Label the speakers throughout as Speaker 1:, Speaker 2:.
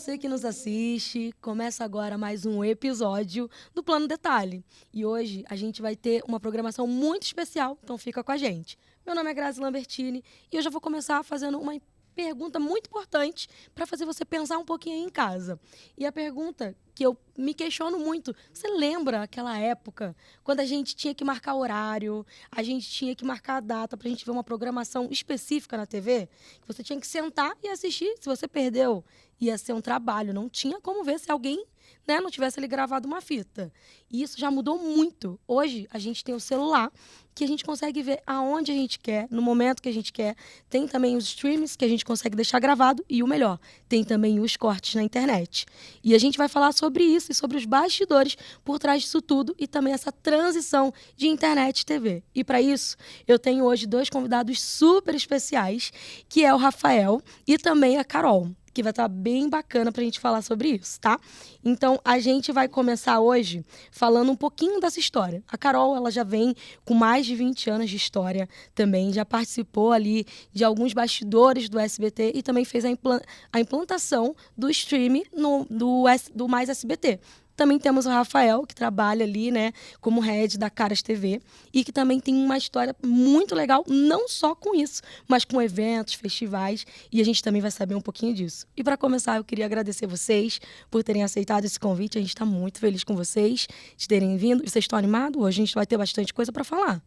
Speaker 1: você que nos assiste. Começa agora mais um episódio do Plano Detalhe. E hoje a gente vai ter uma programação muito especial, então fica com a gente. Meu nome é Grazi Lambertini e eu já vou começar fazendo uma pergunta muito importante para fazer você pensar um pouquinho aí em casa. E a pergunta que eu me questiono muito, você lembra aquela época quando a gente tinha que marcar horário, a gente tinha que marcar a data para a gente ver uma programação específica na TV? Que você tinha que sentar e assistir. Se você perdeu, ia ser um trabalho. Não tinha como ver se alguém, né, não tivesse ali gravado uma fita. E isso já mudou muito. Hoje, a gente tem o celular, que a gente consegue ver aonde a gente quer, no momento que a gente quer. Tem também os streams que a gente consegue deixar gravado. E o melhor, tem também os cortes na internet. E a gente vai falar sobre isso e sobre os bastidores por trás disso tudo e também essa transição de internet e TV. E para isso, eu tenho hoje dois convidados super especiais, que é o Rafael e também a Carol, que vai estar bem bacana pra gente falar sobre isso, tá? Então, a gente vai começar hoje falando um pouquinho dessa história. A Carol, ela já vem com mais de 20 anos de história também, já participou ali de alguns bastidores do SBT e também fez a implantação do stream do Mais SBT. Também temos o Rafael, que trabalha ali, né, como head da Caras TV e que também tem uma história muito legal, não só com isso, mas com eventos, festivais, e a gente também vai saber um pouquinho disso. E para começar, eu queria agradecer vocês por terem aceitado esse convite. A gente está muito feliz com vocês, de terem vindo. Vocês estão animados? Hoje a gente vai ter bastante coisa para falar.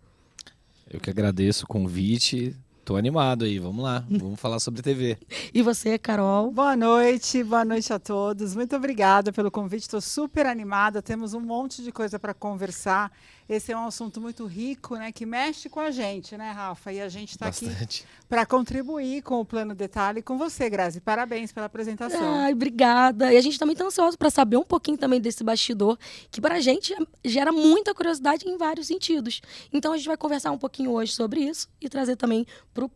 Speaker 2: Eu que agradeço o convite. Tô animado aí, vamos lá, vamos falar sobre TV.
Speaker 1: E você, Carol?
Speaker 3: Boa noite a todos. Muito obrigada pelo convite, estou super animada, temos um monte de coisa para conversar. Esse é um assunto muito rico, né, que mexe com a gente, né, Rafa? E a gente está aqui para contribuir com o Plano Detalhe e com você, Grazi. Parabéns pela apresentação.
Speaker 1: Ai, obrigada. E a gente também está ansioso para saber um pouquinho também desse bastidor, que para a gente gera muita curiosidade em vários sentidos. Então a gente vai conversar um pouquinho hoje sobre isso e trazer também para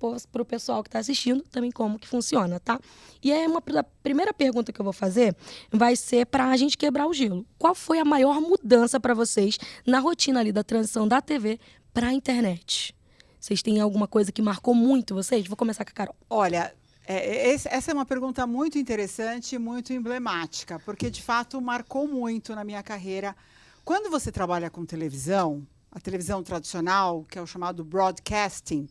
Speaker 1: o pessoal que está assistindo também como que funciona, tá? E aí a primeira pergunta que eu vou fazer vai ser para a gente quebrar o gelo. Qual foi a maior mudança para vocês na rotina ali da transição da TV para a internet? Vocês têm alguma coisa que marcou muito vocês? Vou começar com a Carol.
Speaker 3: Olha, essa é uma pergunta muito interessante e muito emblemática, porque de fato marcou muito na minha carreira. Quando você trabalha com televisão, a televisão tradicional, que é o chamado broadcasting,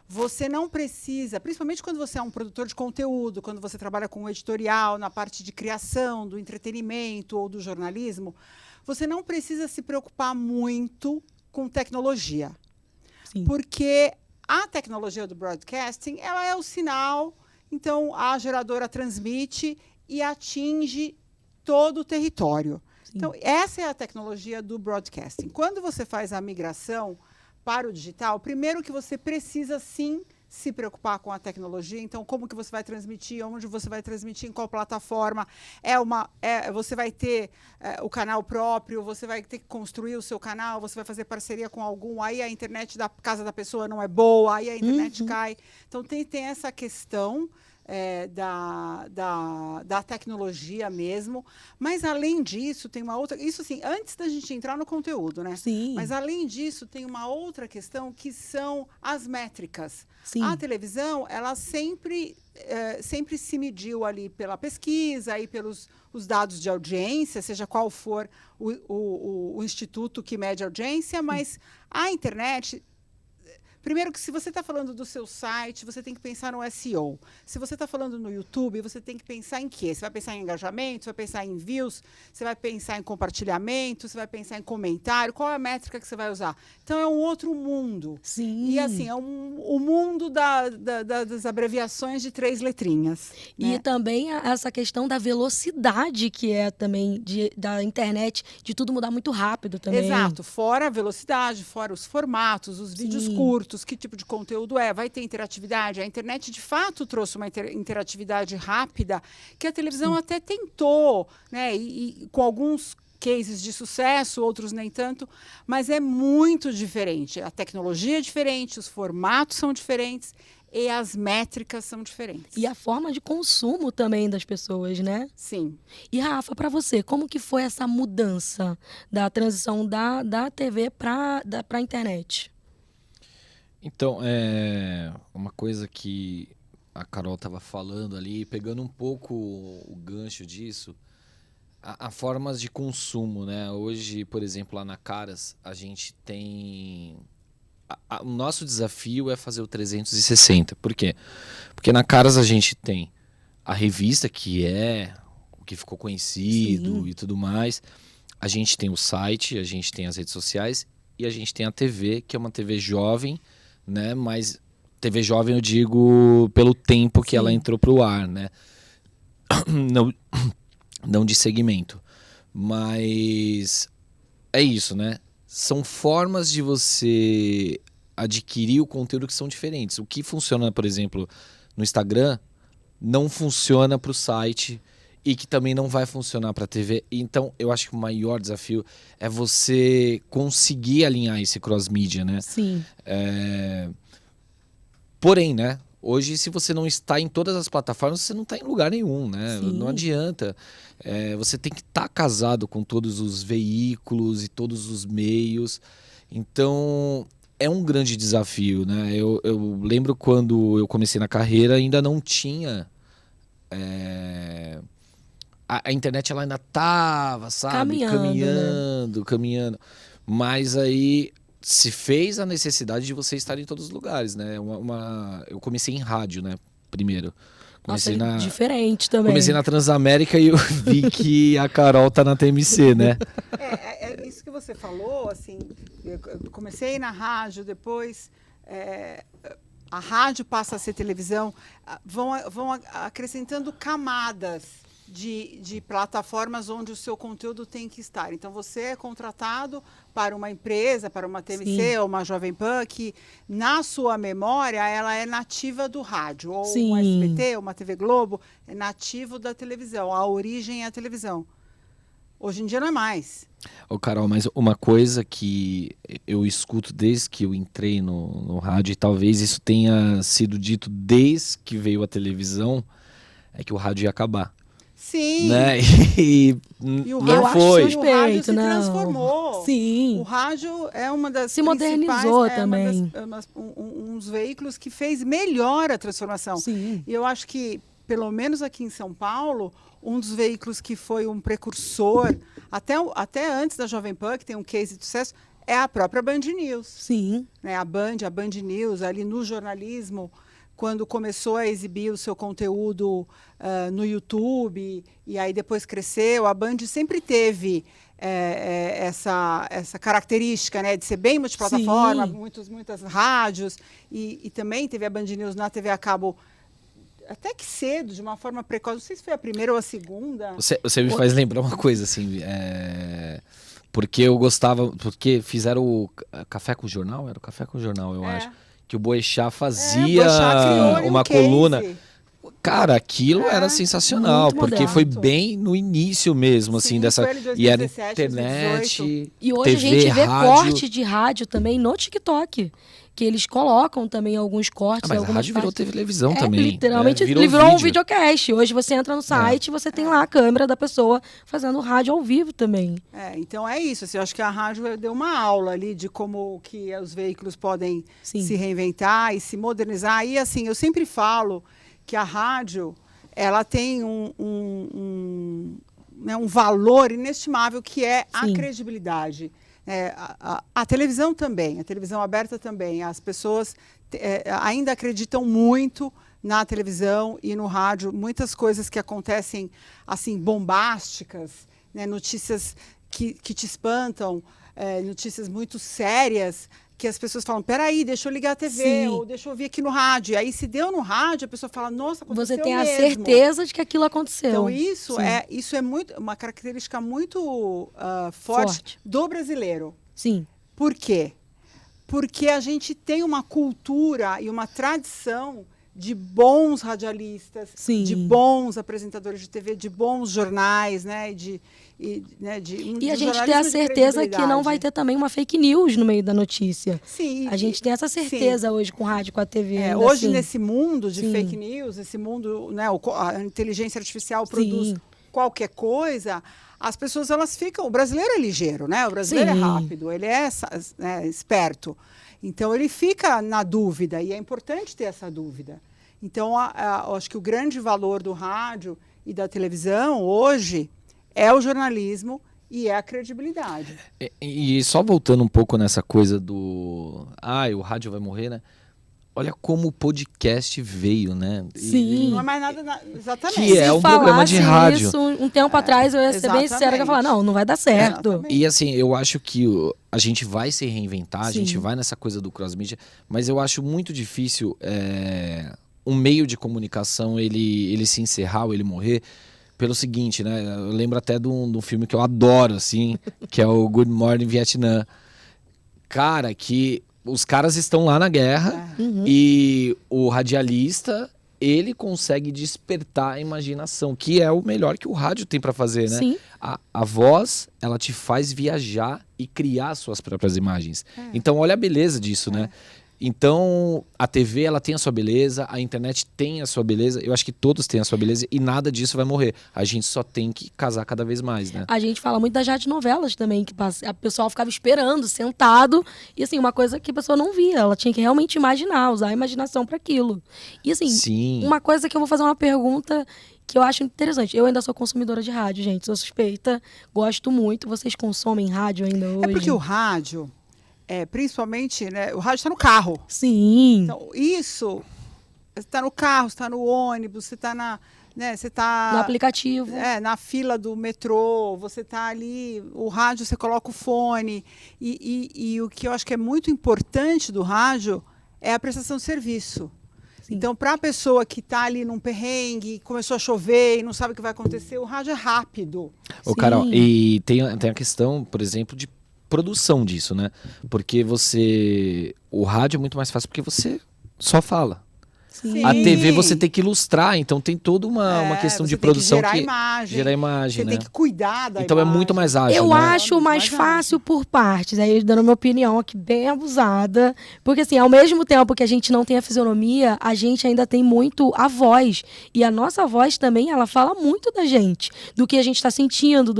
Speaker 3: você não precisa, principalmente quando você é um produtor de conteúdo, quando você trabalha com o editorial, na parte de criação, do entretenimento ou do jornalismo, você não precisa se preocupar muito com tecnologia.
Speaker 1: Sim.
Speaker 3: Porque a tecnologia do broadcasting, ela é o sinal, então a geradora transmite e atinge todo o território. Sim. Então, essa é a tecnologia do broadcasting. Quando você faz a migração para o digital, primeiro que você precisa, sim, se preocupar com a tecnologia. Então, como que você vai transmitir, onde você vai transmitir, em qual plataforma. Você vai ter o canal próprio, você vai ter que construir o seu canal, você vai fazer parceria com algum, aí a internet da casa da pessoa não é boa, aí a internet cai. Então, tem essa questão da tecnologia mesmo, mas além disso tem uma outra, isso assim, antes da gente entrar no conteúdo, né?
Speaker 1: Sim.
Speaker 3: Mas além disso tem uma outra questão que são as métricas.
Speaker 1: Sim.
Speaker 3: A televisão, ela sempre se mediu ali pela pesquisa e pelos os dados de audiência, seja qual for o instituto que mede a audiência, mas a internet. Primeiro que se você está falando do seu site, você tem que pensar no SEO. Se você está falando no YouTube, você tem que pensar em quê? Você vai pensar em engajamento, você vai pensar em views, você vai pensar em compartilhamento, você vai pensar em comentário. Qual é a métrica que você vai usar? Então, é um outro mundo.
Speaker 1: Sim.
Speaker 3: E, assim, é o mundo das abreviações de 3 letrinhas.
Speaker 1: E
Speaker 3: né?
Speaker 1: também essa questão da velocidade que é também da internet, de tudo mudar muito rápido também.
Speaker 3: Exato. Fora a velocidade, fora os formatos, os vídeos curtos, que tipo de conteúdo vai ter interatividade. A internet, de fato, trouxe uma interatividade rápida que a televisão até tentou, né? E com alguns cases de sucesso, outros nem tanto, mas é muito diferente. A tecnologia é diferente, os formatos são diferentes e as métricas são diferentes.
Speaker 1: E a forma de consumo também das pessoas, né?
Speaker 3: Sim.
Speaker 1: E, Rafa, para você, como que foi essa mudança da transição da TV para a internet?
Speaker 2: Então, uma coisa que a Carol estava falando ali, pegando um pouco o gancho disso, a formas de consumo, né? Hoje, por exemplo, lá na Caras, a gente tem... O nosso desafio é fazer o 360. Por quê? Porque na Caras a gente tem a revista, que é o que ficou conhecido e tudo mais. A gente tem o site, a gente tem as redes sociais e a gente tem a TV, que é uma TV jovem, né? Mas TV jovem eu digo pelo tempo que ela entrou para o ar, né? Não de segmento. Mas é isso, né? São formas de você adquirir o conteúdo que são diferentes. O que funciona, por exemplo, no Instagram, não funciona para o site e que também não vai funcionar para a TV. Então, eu acho que o maior desafio é você conseguir alinhar esse cross-mídia, né?
Speaker 1: Sim.
Speaker 2: Porém, né? Hoje, se você não está em todas as plataformas, você não está em lugar nenhum, né?
Speaker 1: Sim.
Speaker 2: Não adianta. Você tem que estar casado com todos os veículos e todos os meios. Então, é um grande desafio, né? Eu lembro quando eu comecei na carreira, ainda não tinha... A internet ela ainda estava, sabe? Caminhando. Mas aí... se fez a necessidade de você estar em todos os lugares, né? Eu comecei em rádio, né? Primeiro.
Speaker 1: Diferente também.
Speaker 2: Comecei na Transamérica e eu vi que a Carol tá na TMC, né?
Speaker 3: É isso que você falou, assim, eu comecei na rádio, depois a rádio passa a ser televisão, vão acrescentando camadas de plataformas onde o seu conteúdo tem que estar. Então, você é contratado para uma empresa, para uma TMC ou uma Jovem Pan, que na sua memória ela é nativa do rádio, ou um SBT, uma TV Globo, é nativo da televisão, a origem é a televisão. Hoje em dia não é mais.
Speaker 2: Ô, Carol, mas uma coisa que eu escuto desde que eu entrei no rádio, e talvez isso tenha sido dito desde que veio a televisão, é que o rádio ia acabar.
Speaker 3: Sim.
Speaker 2: Né?
Speaker 3: E o
Speaker 2: não
Speaker 3: rádio,
Speaker 2: foi.
Speaker 3: O rádio se transformou.
Speaker 1: Sim.
Speaker 3: O rádio é uma das
Speaker 1: se modernizou também.
Speaker 3: Um dos veículos que fez melhor a transformação.
Speaker 1: Sim.
Speaker 3: E eu acho que, pelo menos aqui em São Paulo, um dos veículos que foi um precursor, até antes da Jovem Pan, que tem um case de sucesso, é a própria Band News.
Speaker 1: Sim.
Speaker 3: Né? A Band News, ali no jornalismo, quando começou a exibir o seu conteúdo no YouTube, e aí depois cresceu, a Band sempre teve essa característica, né, de ser bem multiplataforma, muitas rádios, e também teve a Band News na TV a cabo até que cedo, de uma forma precoce. Não sei se foi a primeira ou a segunda.
Speaker 2: Você me faz lembrar uma coisa, assim, porque eu gostava, porque fizeram o Café com o Jornal, era o Café com o Jornal, eu acho. Que o Boechat fazia uma coluna. Cara, aquilo era sensacional, porque foi bem no início mesmo, assim, dessa. E era internet.
Speaker 1: E hoje
Speaker 2: TV,
Speaker 1: a gente vê
Speaker 2: rádio.
Speaker 1: corte de rádio também no TikTok. Que eles colocam também alguns cortes.
Speaker 2: Mas a rádio virou televisão também.
Speaker 1: Literalmente virou um videocast. Hoje você entra no site e você tem lá a câmera da pessoa fazendo rádio ao vivo também.
Speaker 3: Então é isso. Assim, eu acho que a rádio deu uma aula ali de como que os veículos podem se reinventar e se modernizar. E assim, eu sempre falo que a rádio ela tem um valor inestimável, que é a credibilidade. A televisão também, a televisão aberta também. As pessoas ainda acreditam muito na televisão e no rádio. Muitas coisas que acontecem assim bombásticas, né, notícias que te espantam, notícias muito sérias, que as pessoas falam, peraí, deixa eu ligar a TV, ou deixa eu ouvir aqui no rádio. E aí, se deu no rádio, a pessoa fala, nossa, aconteceu
Speaker 1: Você tem
Speaker 3: mesmo.
Speaker 1: a certeza de que aquilo aconteceu.
Speaker 3: Então, isso é uma característica muito forte do brasileiro.
Speaker 1: Sim.
Speaker 3: Por quê? Porque a gente tem uma cultura e uma tradição de bons radialistas, de bons apresentadores de TV, de bons jornais, né?
Speaker 1: E a gente tem a certeza que não vai ter também uma fake news no meio da notícia.
Speaker 3: Sim.
Speaker 1: A gente tem essa certeza hoje com o rádio, com a TV.
Speaker 3: Hoje, nesse mundo de fake news, esse mundo, né, a inteligência artificial produz qualquer coisa, as pessoas elas ficam... O brasileiro é ligeiro, né? O brasileiro é rápido, ele é esperto. Então, ele fica na dúvida, e é importante ter essa dúvida. Então, eu acho que o grande valor do rádio e da televisão hoje é o jornalismo e é a credibilidade.
Speaker 2: E só voltando um pouco nessa coisa do... o rádio vai morrer, né? Olha como o podcast veio, né?
Speaker 1: Sim.
Speaker 3: Não é mais nada... Exatamente.
Speaker 2: Que é um programa de rádio.
Speaker 1: Isso um tempo atrás, eu ia ser bem sincera, que eu ia falar, não vai dar certo.
Speaker 3: Exatamente.
Speaker 2: E assim, eu acho que a gente vai se reinventar, a
Speaker 1: Sim.
Speaker 2: gente vai nessa coisa do cross-media, mas eu acho muito difícil um meio de comunicação ele se encerrar ou ele morrer pelo seguinte, né? Eu lembro até de um filme que eu adoro, assim, que é o Good Morning Vietnam. Cara, que os caras estão lá na guerra e o radialista, ele consegue despertar a imaginação, que é o melhor que o rádio tem para fazer, né?
Speaker 1: Sim.
Speaker 2: A voz, ela te faz viajar e criar suas próprias imagens. Então, olha a beleza disso, né? Então, a TV, ela tem a sua beleza, a internet tem a sua beleza, eu acho que todos têm a sua beleza e nada disso vai morrer. A gente só tem que casar cada vez mais, né?
Speaker 1: A gente fala muito das radionovelas também, que a pessoa ficava esperando, sentado, e assim, uma coisa que a pessoa não via, ela tinha que realmente imaginar, usar a imaginação para aquilo. E assim,
Speaker 2: Sim.
Speaker 1: uma coisa que eu vou fazer uma pergunta que eu acho interessante. Eu ainda sou consumidora de rádio, gente, sou suspeita, gosto muito. Vocês consomem rádio ainda hoje?
Speaker 3: É porque o rádio, principalmente, né, o rádio está no carro.
Speaker 1: Sim.
Speaker 3: Então, isso, você está no carro, você está no ônibus, você está você está
Speaker 1: No aplicativo.
Speaker 3: na fila do metrô, você está ali, o rádio, você coloca o fone. E o que eu acho que é muito importante do rádio é a prestação de serviço.
Speaker 1: Sim.
Speaker 3: Então, para a pessoa que está ali num perrengue, começou a chover e não sabe o que vai acontecer, o rádio é rápido.
Speaker 2: Ô, Carol, e tem a questão, por exemplo, de produção disso, né? Porque o rádio é muito mais fácil porque você só fala.
Speaker 1: Sim.
Speaker 2: A TV você tem que ilustrar, então tem toda uma questão de produção
Speaker 3: gerar imagem,
Speaker 2: gera imagem,
Speaker 3: você
Speaker 2: né?
Speaker 3: tem que cuidar da
Speaker 2: Então
Speaker 3: imagem.
Speaker 2: é muito mais ágil,
Speaker 1: Eu
Speaker 2: né?
Speaker 1: acho
Speaker 3: Muito
Speaker 1: mais
Speaker 3: mais
Speaker 1: fácil por partes, aí dando minha opinião aqui bem abusada, porque assim, ao mesmo tempo que a gente não tem a fisionomia, a gente ainda tem muito a voz, e a nossa voz também, ela fala muito da gente, do que a gente está sentindo,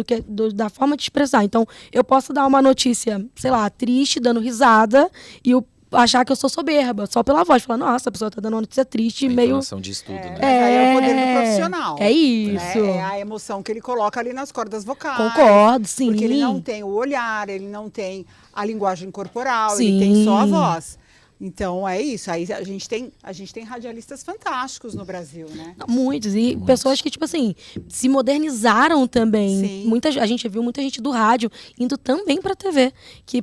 Speaker 1: da forma de expressar. Então, eu posso dar uma notícia, sei lá, triste, dando risada, e achar que eu sou soberba, só pela voz. Falar, nossa, a pessoa tá dando uma notícia triste,
Speaker 2: A
Speaker 1: meio...
Speaker 2: informação diz tudo, né?
Speaker 3: Mas aí é o poder do profissional.
Speaker 1: É isso.
Speaker 3: É a emoção que ele coloca ali nas cordas vocais.
Speaker 1: Concordo, sim.
Speaker 3: Porque ele não tem o olhar, ele não tem a linguagem corporal,
Speaker 1: Sim.
Speaker 3: ele tem só a voz. Então é isso. Aí a gente tem radialistas fantásticos no Brasil, né?
Speaker 1: Muitos. E pessoas que, tipo assim, se modernizaram também.
Speaker 3: Sim.
Speaker 1: A gente viu muita gente do rádio indo também pra TV. Que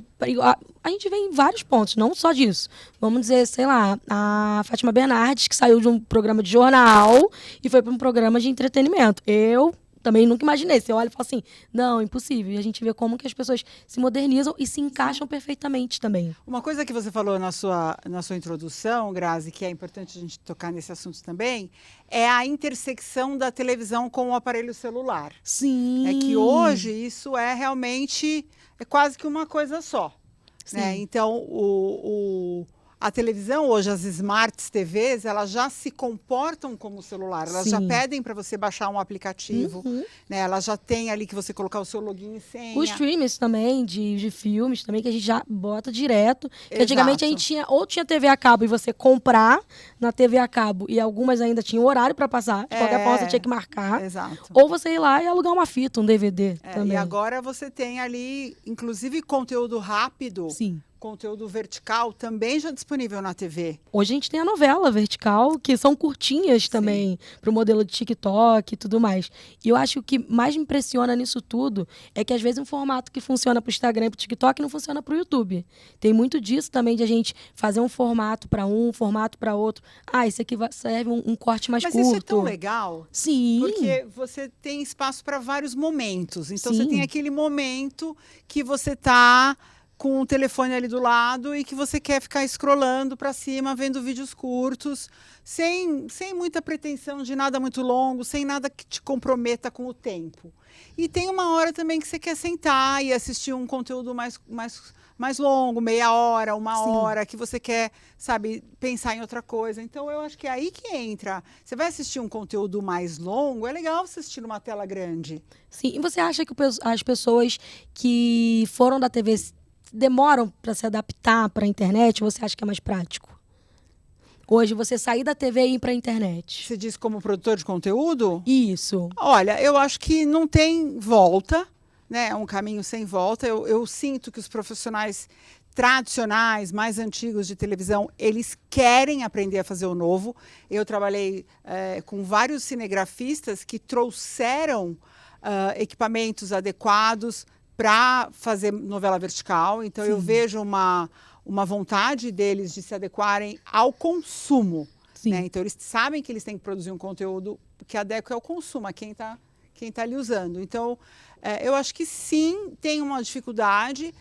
Speaker 1: a gente vê em vários pontos, não só disso. Vamos dizer, sei lá, a Fátima Bernardes, que saiu de um programa de jornal e foi para um programa de entretenimento. Eu também nunca imaginei. Você olha e fala assim, não, impossível. E a gente vê como que as pessoas se modernizam e se encaixam perfeitamente também.
Speaker 3: Uma coisa que você falou na sua introdução, Grazi, que é importante a gente tocar nesse assunto também, é a intersecção da televisão com o aparelho celular.
Speaker 1: Sim.
Speaker 3: É que hoje isso é realmente quase que uma coisa só. Né? Então, a televisão hoje, as Smart TVs, elas já se comportam como celular. Elas já pedem para você baixar um aplicativo. Né? Elas já têm ali que você colocar o seu login e senha.
Speaker 1: Os streams também, de filmes também, que a gente já bota direto. Que antigamente a gente tinha TV a cabo e você comprar na TV a cabo. E algumas ainda tinham horário para passar. De qualquer forma, você tinha que marcar.
Speaker 3: Exato.
Speaker 1: Ou você ir lá e alugar uma fita, um DVD também.
Speaker 3: E agora você tem ali, inclusive, conteúdo rápido.
Speaker 1: Sim.
Speaker 3: Conteúdo vertical também já disponível na TV.
Speaker 1: Hoje a gente tem a novela vertical, que são curtinhas também, para o modelo de TikTok e tudo mais. E eu acho que o que mais me impressiona nisso tudo é que, às vezes, um formato que funciona para o Instagram e para o TikTok não funciona para o YouTube. Tem muito disso também, de a gente fazer um formato para um formato para outro. Isso aqui serve um corte mais curto.
Speaker 3: Mas isso é tão legal.
Speaker 1: Sim.
Speaker 3: Porque você tem espaço para vários momentos. Então,
Speaker 1: Sim.
Speaker 3: você tem aquele momento que você está com o telefone ali do lado e que você quer ficar scrollando para cima, vendo vídeos curtos, sem muita pretensão de nada muito longo, sem nada que te comprometa com o tempo. E tem uma hora também que você quer sentar e assistir um conteúdo mais longo, meia hora, uma hora, que você quer, sabe, pensar em outra coisa. Então, eu acho que é aí que entra. Você vai assistir um conteúdo mais longo, é legal você assistir numa tela grande.
Speaker 1: Sim. E você acha que as pessoas que foram da TV demoram para se adaptar para a internet, ou você acha que é mais prático? Hoje, você sair da TV e ir para a internet.
Speaker 3: Você diz como produtor de conteúdo?
Speaker 1: Isso.
Speaker 3: Olha, eu acho que não tem volta, né? É um caminho sem volta. Eu sinto que os profissionais tradicionais, mais antigos de televisão, eles querem aprender a fazer o novo. Eu trabalhei com vários cinegrafistas que trouxeram equipamentos adequados para fazer novela vertical. Então, eu vejo uma vontade deles de se adequarem ao consumo. Né? Então, eles sabem que eles têm que produzir um conteúdo que adequa ao consumo, a quem tá ali usando. Então, eu acho que sim, tem uma dificuldade,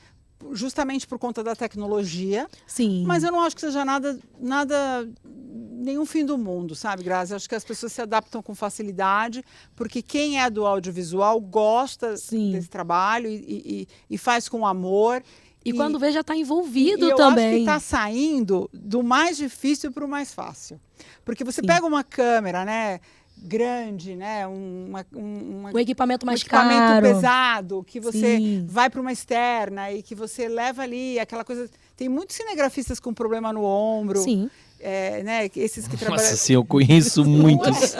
Speaker 3: justamente por conta da tecnologia.
Speaker 1: Sim.
Speaker 3: Mas eu não acho que seja nenhum fim do mundo, sabe, Grazi? Eu acho que as pessoas se adaptam com facilidade, porque quem é do audiovisual gosta desse trabalho e faz com amor.
Speaker 1: E quando vê, já está envolvido
Speaker 3: eu
Speaker 1: também.
Speaker 3: Eu acho que está saindo do mais difícil para o mais fácil. Porque você pega uma câmera, né, grande, né, um
Speaker 1: equipamento mais
Speaker 3: equipamento pesado, que você vai para uma externa e que você leva ali aquela coisa. Tem muitos cinegrafistas com problema no ombro.
Speaker 1: Sim.
Speaker 3: Né, esses que trabalham.
Speaker 2: Nossa, sim, eu conheço muitos.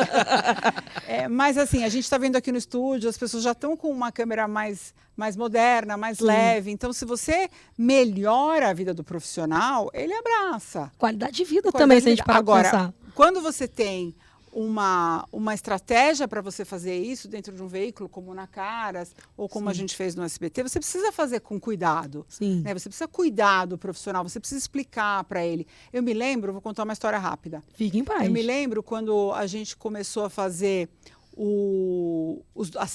Speaker 3: Mas assim, a gente está vendo aqui no estúdio, as pessoas já estão com uma câmera mais moderna, mais leve. Então, se você melhora a vida do profissional, ele abraça.
Speaker 1: Qualidade de vida também, se a gente parar para pensar.
Speaker 3: Quando você tem uma estratégia para você fazer isso dentro de um veículo, como na Caras, ou como a gente fez no SBT, você precisa fazer com cuidado.
Speaker 1: Sim.
Speaker 3: Né? Você precisa cuidar do profissional, você precisa explicar para ele. Eu me lembro, vou contar uma história rápida.
Speaker 1: Fique em paz.
Speaker 3: Eu me lembro quando a gente começou a fazer a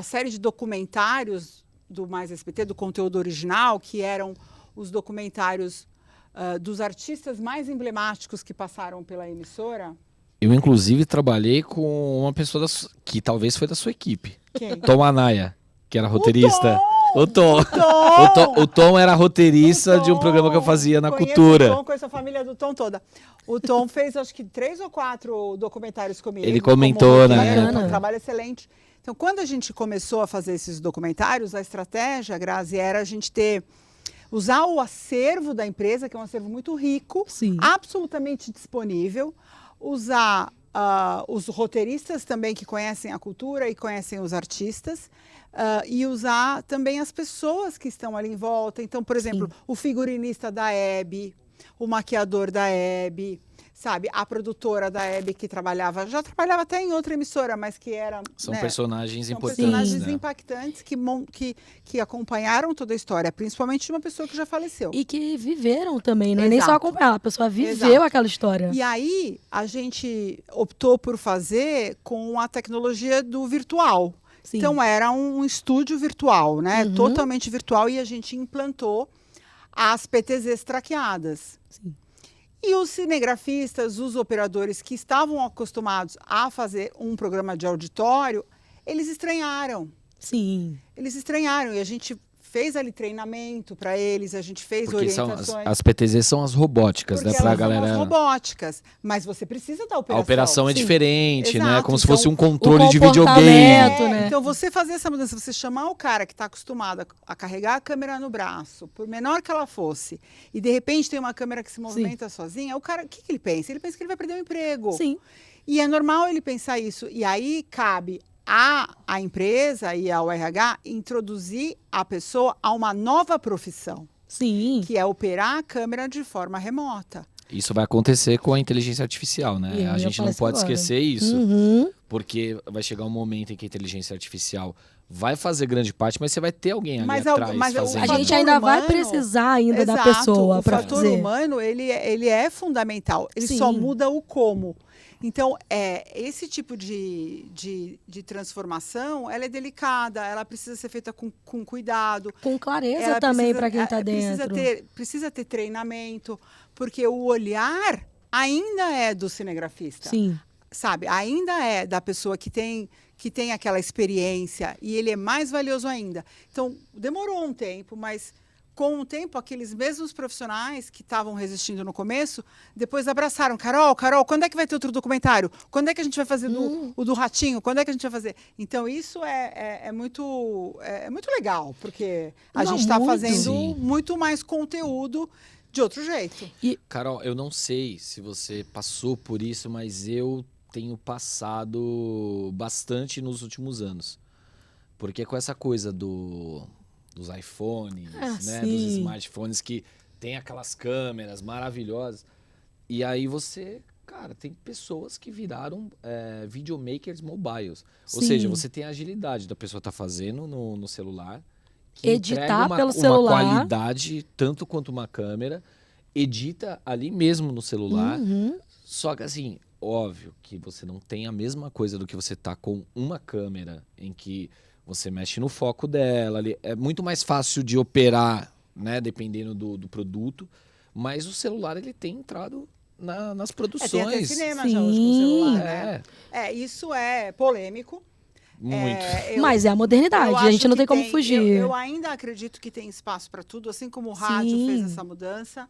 Speaker 3: série de documentários do Mais SBT, do conteúdo original, que eram os documentários dos artistas mais emblemáticos que passaram pela emissora.
Speaker 2: Eu, inclusive, trabalhei com uma pessoa que talvez foi da sua equipe.
Speaker 3: Quem?
Speaker 2: Tom Anaya, que era roteirista.
Speaker 3: O
Speaker 2: Tom era roteirista de um programa que eu fazia na Cultura.
Speaker 3: O Tom, conheço a família do Tom toda. O Tom fez, acho que 3 ou 4 documentários comigo.
Speaker 2: Ele comentou, né?
Speaker 3: Um trabalho excelente. Então, quando a gente começou a fazer esses documentários, a estratégia, Grazi, era a gente usar o acervo da empresa, que é um acervo muito rico, absolutamente disponível, usar os roteiristas também que conhecem a cultura e conhecem os artistas, e usar também as pessoas que estão ali em volta. Então, por exemplo, o figurinista da Hebe, o maquiador da Hebe, sabe, a produtora da Hebe que já trabalhava até em outra emissora, mas que era...
Speaker 2: São personagens importantes.
Speaker 3: Personagens impactantes que acompanharam toda a história, principalmente de uma pessoa que já faleceu.
Speaker 1: E que viveram também, não é nem só acompanhar, a pessoa viveu aquela história.
Speaker 3: E aí, a gente optou por fazer com a tecnologia do virtual. Sim. Então, era um estúdio virtual, né? Totalmente virtual, e a gente implantou as PTZs traqueadas. Sim. E os cinegrafistas, os operadores que estavam acostumados a fazer um programa de auditório, eles estranharam.
Speaker 1: Sim.
Speaker 3: Eles estranharam, e a gente fez ali treinamento para eles, a gente fez orientações.
Speaker 2: As PTZs são as robóticas, né? Pra galera.
Speaker 3: São as robóticas, mas você precisa da operação.
Speaker 2: A operação é diferente, né? Como
Speaker 3: então,
Speaker 2: se fosse um controle de videogame.
Speaker 1: Né?
Speaker 3: Então, você fazer essa mudança, você chamar o cara que está acostumado a carregar a câmera no braço, por menor que ela fosse, e de repente tem uma câmera que se movimenta sozinha, o cara, o que ele pensa? Ele pensa que ele vai perder o emprego.
Speaker 1: Sim.
Speaker 3: E é normal ele pensar isso. E aí cabe a empresa e ao RH introduzir a pessoa a uma nova profissão.
Speaker 1: Sim.
Speaker 3: Que é operar a câmera de forma remota.
Speaker 2: Isso vai acontecer com a inteligência artificial, né? A gente não pode esquecer isso, porque vai chegar um momento em que a inteligência artificial vai fazer grande parte, mas você vai ter alguém ali atrás fazendo.
Speaker 1: A gente ainda vai precisar da pessoa para fazer.
Speaker 3: O fator humano, ele é fundamental. Ele só muda o como. Então, esse tipo de transformação, ela é delicada, ela precisa ser feita com cuidado.
Speaker 1: Com clareza também para quem está dentro.
Speaker 3: Precisa ter treinamento, porque o olhar ainda é do cinegrafista.
Speaker 1: Sim.
Speaker 3: Sabe? Ainda é da pessoa que tem aquela experiência, e ele é mais valioso ainda. Então, demorou um tempo, mas... Com o tempo, aqueles mesmos profissionais que estavam resistindo no começo, depois abraçaram. Carol, quando é que vai ter outro documentário? Quando é que a gente vai fazer o do Ratinho? Quando é que a gente vai fazer? Então, isso é muito legal, porque a gente está fazendo muito mais conteúdo de outro jeito.
Speaker 2: Carol, eu não sei se você passou por isso, mas eu tenho passado bastante nos últimos anos. Porque com essa coisa dos iPhones, né, dos smartphones que tem aquelas câmeras maravilhosas, e aí você, cara, tem pessoas que viraram videomakers mobiles. Ou seja, você tem a agilidade da pessoa estar fazendo no celular, que
Speaker 1: editar
Speaker 2: entrega
Speaker 1: pelo
Speaker 2: uma
Speaker 1: celular,
Speaker 2: qualidade tanto quanto uma câmera, edita ali mesmo no celular. Só que assim, óbvio que você não tem a mesma coisa do que você tá com uma câmera em que você mexe no foco dela. Ali. É muito mais fácil de operar, né, dependendo do produto. Mas o celular ele tem entrado nas produções.
Speaker 3: Tem até cinema já hoje com o celular, né?
Speaker 2: É.
Speaker 3: Isso é polêmico.
Speaker 2: Muito.
Speaker 1: Mas é a modernidade, a gente não tem como fugir.
Speaker 3: Eu ainda acredito que tem espaço para tudo, assim como o rádio fez essa mudança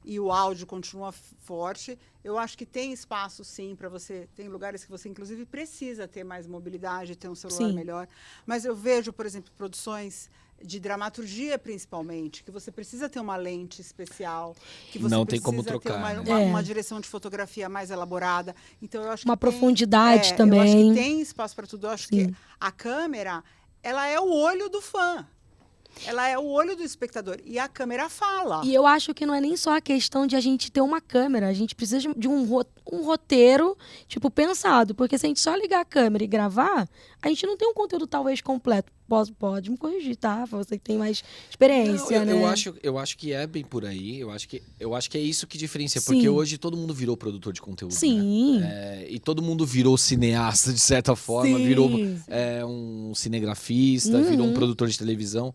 Speaker 3: e o áudio continua forte. Eu acho que tem espaço, sim, para você. Tem lugares que você, inclusive, precisa ter mais mobilidade, ter um celular melhor. Mas eu vejo, por exemplo, produções de dramaturgia, principalmente, que você precisa ter uma lente especial, que você
Speaker 2: não
Speaker 3: precisa
Speaker 2: tem como
Speaker 3: ter
Speaker 2: trocar,
Speaker 3: uma direção de fotografia mais elaborada. Então, eu acho
Speaker 1: uma
Speaker 3: que
Speaker 1: profundidade também.
Speaker 3: Eu acho que tem espaço para tudo. Eu acho que a câmera, ela é o olho do fã. Ela é o olho do espectador. E a câmera fala.
Speaker 1: E eu acho que não é nem só a questão de a gente ter uma câmera. A gente precisa de um roteiro, tipo, pensado. Porque se a gente só ligar a câmera e gravar, a gente não tem um conteúdo talvez completo. Pode me corrigir, tá? Você que tem mais experiência, né?
Speaker 2: Eu acho que é bem por aí. Eu acho que é isso que diferencia. Porque hoje todo mundo virou produtor de conteúdo,
Speaker 1: Sim.
Speaker 2: né? E todo mundo virou cineasta, de certa forma. Virou um cinegrafista, virou um produtor de televisão.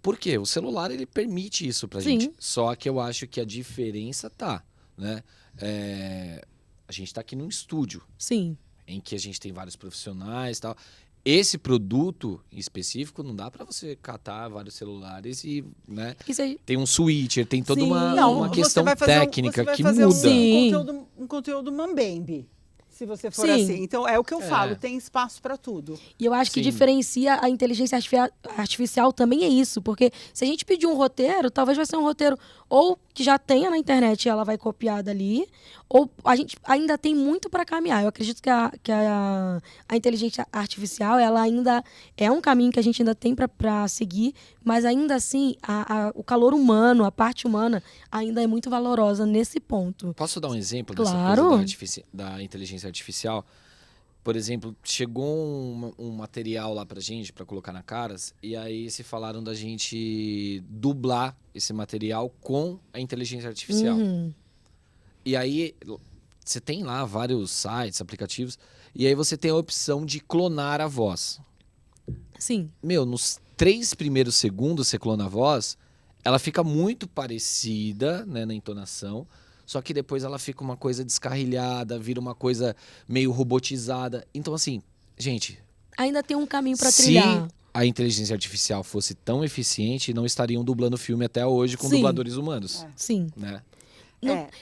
Speaker 2: Por quê? O celular, ele permite isso pra gente. Só que eu acho que a diferença né? A gente tá aqui num estúdio.
Speaker 1: Sim.
Speaker 2: Em que a gente tem vários profissionais e tal. Esse produto em específico, não dá pra você catar vários celulares e, né? Tem um switcher, tem toda uma questão técnica que muda.
Speaker 3: Um conteúdo mambembe. Se você for assim. Então, é o que eu falo, tem espaço para tudo.
Speaker 1: E eu acho que diferencia a inteligência artificial também é isso. Porque se a gente pedir um roteiro, talvez vai ser um roteiro ou que já tenha na internet e ela vai copiar dali, ou a gente ainda tem muito para caminhar. Eu acredito que a inteligência artificial, ela ainda é um caminho que a gente ainda tem para seguir, mas ainda assim, o calor humano, a parte humana, ainda é muito valorosa nesse ponto.
Speaker 2: Posso dar um exemplo dessa coisa da inteligência artificial? Por exemplo, chegou um material lá pra gente, pra colocar na Caras, e aí se falaram da gente dublar esse material com a inteligência artificial. E aí, você tem lá vários sites, aplicativos, e aí você tem a opção de clonar a voz.
Speaker 1: Sim.
Speaker 2: Nos 3 primeiros segundos você clona a voz, ela fica muito parecida, né, na entonação, só que depois ela fica uma coisa descarrilhada, vira uma coisa meio robotizada. Então, assim, gente...
Speaker 1: ainda tem um caminho para trilhar.
Speaker 2: Se a inteligência artificial fosse tão eficiente, não estariam dublando filme até hoje com dubladores humanos.
Speaker 1: Sim.
Speaker 2: Né?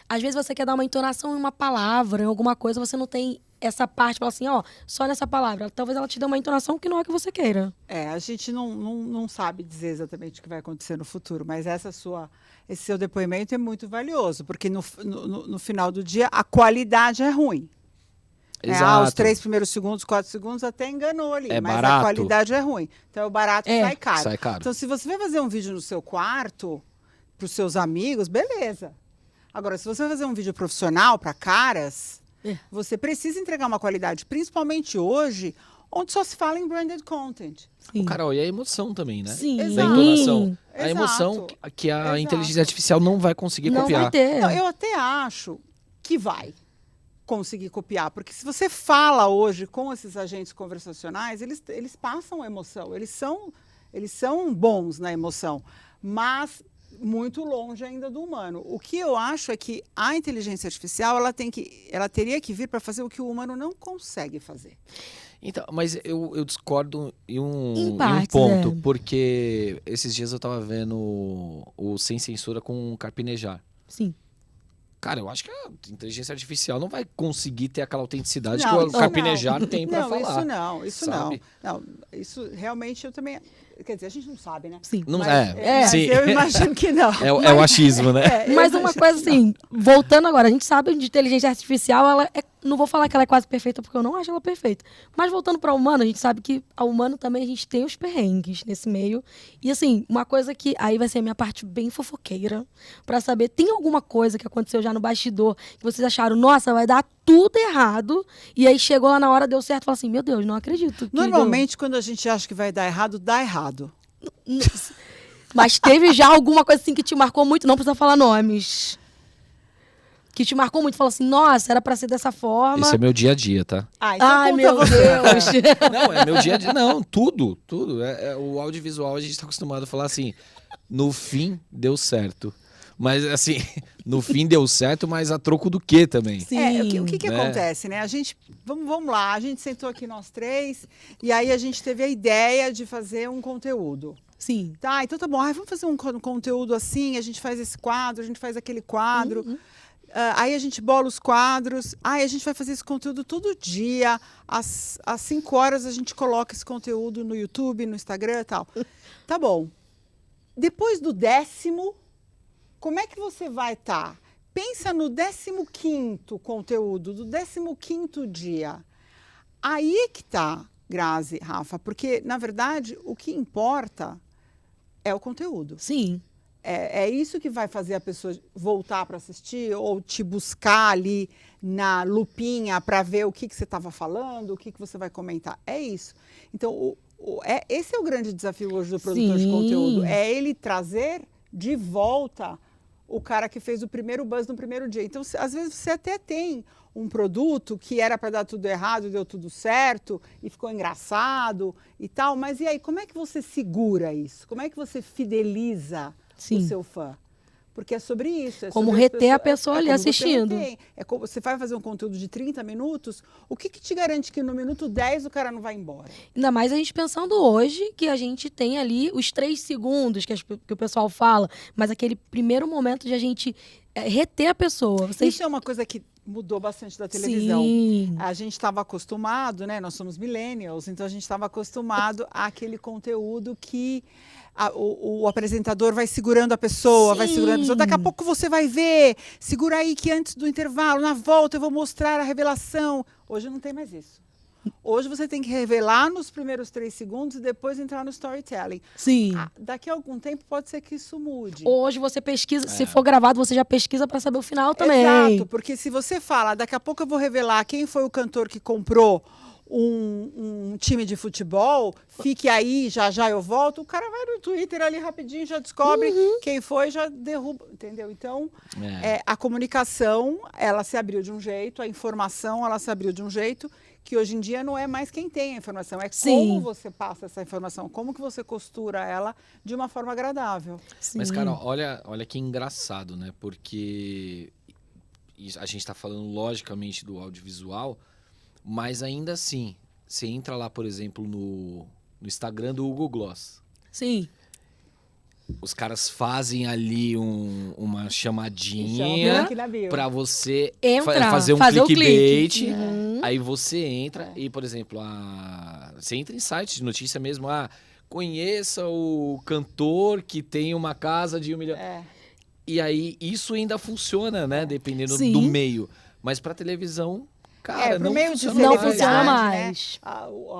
Speaker 1: Às vezes você quer dar uma entonação em uma palavra, em alguma coisa, você não tem essa parte, fala assim, só nessa palavra. Talvez ela te dê uma entonação que não é o que você queira.
Speaker 3: A gente não sabe dizer exatamente o que vai acontecer no futuro, mas esse seu depoimento é muito valioso, porque no final do dia a qualidade é ruim.
Speaker 2: Exato.
Speaker 3: Os 3 primeiros segundos, 4 segundos até enganou ali, mas
Speaker 2: barato.
Speaker 3: A qualidade é ruim. Então o barato sai caro.
Speaker 2: Sai caro.
Speaker 3: Então se você vai fazer um vídeo no seu quarto, para os seus amigos, beleza. Agora, se você vai fazer um vídeo profissional para Caras, você precisa entregar uma qualidade, principalmente hoje, onde só se fala em branded content.
Speaker 2: Carol, e a emoção também, né?
Speaker 1: Sim.
Speaker 2: Da entonação. A
Speaker 3: Exato.
Speaker 2: emoção que a inteligência artificial não vai conseguir
Speaker 1: não
Speaker 2: copiar.
Speaker 1: Vai ter.
Speaker 3: Não, eu até acho que vai conseguir copiar, porque se você fala hoje com esses agentes conversacionais, eles passam emoção, eles são bons na emoção, mas muito longe ainda do humano. O que eu acho é que a inteligência artificial ela teria que vir para fazer o que o humano não consegue fazer.
Speaker 2: Então, mas eu discordo em um
Speaker 1: partes,
Speaker 2: ponto, porque esses dias eu estava vendo o Sem Censura com o Carpinejar.
Speaker 1: Sim.
Speaker 2: Cara, eu acho que a inteligência artificial não vai conseguir ter aquela autenticidade que o Carpinejar tem para falar.
Speaker 3: Isso realmente eu também... Quer dizer, a gente não sabe, né?
Speaker 1: Sim.
Speaker 2: Não,
Speaker 3: Mas
Speaker 2: sim.
Speaker 3: eu imagino que não.
Speaker 2: É o achismo, né?
Speaker 1: Mas uma coisa assim, voltando agora, a gente sabe de inteligência artificial, ela é, não vou falar que ela é quase perfeita, porque eu não acho ela perfeita. Mas voltando para humano, a gente sabe que a humano também a gente tem os perrengues nesse meio. E assim, uma coisa que aí vai ser a minha parte bem fofoqueira, para saber, tem alguma coisa que aconteceu já no bastidor que vocês acharam, nossa, vai dar tudo errado, e aí chegou lá na hora, deu certo, falou assim, meu Deus, não acredito. Que
Speaker 3: Normalmente, quando a gente acha que vai dar errado, dá errado.
Speaker 1: deu. Mas teve já alguma coisa assim que te marcou muito, não precisa falar nomes. Que te marcou muito, falou assim, nossa, era pra ser dessa forma.
Speaker 2: Esse é meu dia a dia, tá?
Speaker 3: Então
Speaker 1: Ai,
Speaker 3: conta
Speaker 1: meu
Speaker 3: você.
Speaker 1: Deus.
Speaker 2: Não, é meu dia a dia. Não, tudo. O audiovisual, a gente tá acostumado a falar assim, no fim, deu certo. Mas, assim, no fim deu certo, mas a troco do quê também?
Speaker 1: Sim.
Speaker 3: O que
Speaker 2: né?
Speaker 3: acontece, né? A gente, vamos lá, a gente sentou aqui nós três e aí a gente teve a ideia de fazer um conteúdo.
Speaker 1: Sim.
Speaker 3: Tá, então tá bom, vamos fazer um conteúdo assim, a gente faz esse quadro, a gente faz aquele quadro. Aí a gente bola os quadros, aí a gente vai fazer esse conteúdo todo dia, às 5 horas a gente coloca esse conteúdo no YouTube, no Instagram e tal. Tá bom. Depois do 10º, como é que você vai estar? Pensa no 15º conteúdo, do 15º dia. Aí é que tá, Grazi, Rafa, porque, na verdade, o que importa é o conteúdo.
Speaker 1: Sim.
Speaker 3: É isso que vai fazer a pessoa voltar para assistir ou te buscar ali na lupinha para ver o que você estava falando, o que você vai comentar. É isso. Então, esse é o grande desafio hoje do produtor de
Speaker 1: Sim.
Speaker 3: conteúdo. É ele trazer de volta o cara que fez o primeiro buzz no primeiro dia. Então, às vezes, você até tem um produto que era para dar tudo errado, deu tudo certo e ficou engraçado e tal. Mas e aí, como é que você segura isso? Como é que você fideliza
Speaker 1: Sim.
Speaker 3: o seu fã? Porque é sobre isso.
Speaker 1: Como
Speaker 3: sobre
Speaker 1: reter a pessoa ali
Speaker 3: como você
Speaker 1: assistindo.
Speaker 3: retém. Como você vai fazer um conteúdo de 30 minutos, o que te garante que no minuto 10 o cara não vai embora?
Speaker 1: Ainda mais a gente pensando hoje que a gente tem ali os 3 segundos que o pessoal fala, mas aquele primeiro momento de a gente reter a pessoa.
Speaker 3: Isso é uma coisa que mudou bastante da televisão.
Speaker 1: Sim.
Speaker 3: A gente estava acostumado, né? Nós somos millennials, então a gente estava acostumado àquele conteúdo que o apresentador vai segurando a pessoa, vai segurando a pessoa. Daqui a pouco você vai ver, segura aí que antes do intervalo, na volta eu vou mostrar a revelação. Hoje não tem mais isso. Hoje você tem que revelar nos primeiros 3 segundos e depois entrar no storytelling.
Speaker 1: Sim.
Speaker 3: Daqui a algum tempo pode ser que isso mude.
Speaker 1: Hoje você pesquisa, se for gravado, você já pesquisa para saber o final também.
Speaker 3: Exato, porque se você fala, daqui a pouco eu vou revelar quem foi o cantor que comprou um time de futebol, fique aí, já já eu volto, o cara vai no Twitter ali rapidinho, já descobre quem foi, já derruba, entendeu? Então, a comunicação, ela se abriu de um jeito, a informação, ela se abriu de um jeito, que hoje em dia não é mais quem tem a informação, é como você passa essa informação, como que você costura ela de uma forma agradável.
Speaker 1: Sim.
Speaker 2: Mas, cara, olha que engraçado, né? Porque a gente tá falando, logicamente, do audiovisual, mas ainda assim, você entra lá, por exemplo, no Instagram do Hugo Gloss.
Speaker 1: Sim.
Speaker 2: Os caras fazem ali uma chamadinha
Speaker 3: Aqui na bio.
Speaker 2: pra você
Speaker 1: Entra,
Speaker 2: fazer um
Speaker 1: fazer o
Speaker 2: clickbait.
Speaker 1: clique. Uhum.
Speaker 2: Aí você entra e, por exemplo, você entra em sites de notícia mesmo. Conheça o cantor que tem uma casa de 1 milhão. E aí isso ainda funciona, né? Dependendo do meio. Mas pra televisão, cara,
Speaker 3: pro
Speaker 2: não
Speaker 3: meio de
Speaker 2: funciona
Speaker 1: Não
Speaker 2: mais.
Speaker 1: funciona
Speaker 3: celebridade,
Speaker 1: mais.
Speaker 3: né?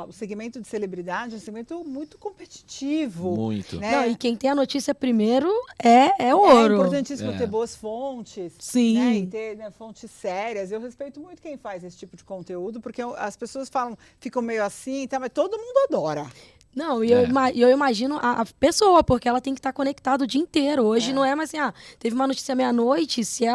Speaker 3: O segmento de celebridade é um segmento muito competitivo.
Speaker 2: Muito.
Speaker 3: Né?
Speaker 1: Não, e quem tem a notícia primeiro é ouro.
Speaker 3: É importantíssimo
Speaker 2: É.
Speaker 3: ter boas fontes.
Speaker 1: Sim.
Speaker 3: Né? E ter fontes sérias. Eu respeito muito quem faz esse tipo de conteúdo, porque as pessoas ficam meio assim, tá? Mas todo mundo adora.
Speaker 1: Não, e eu imagino a pessoa, porque ela tem que estar conectada o dia inteiro. Hoje não é mais assim, teve uma notícia meia-noite, se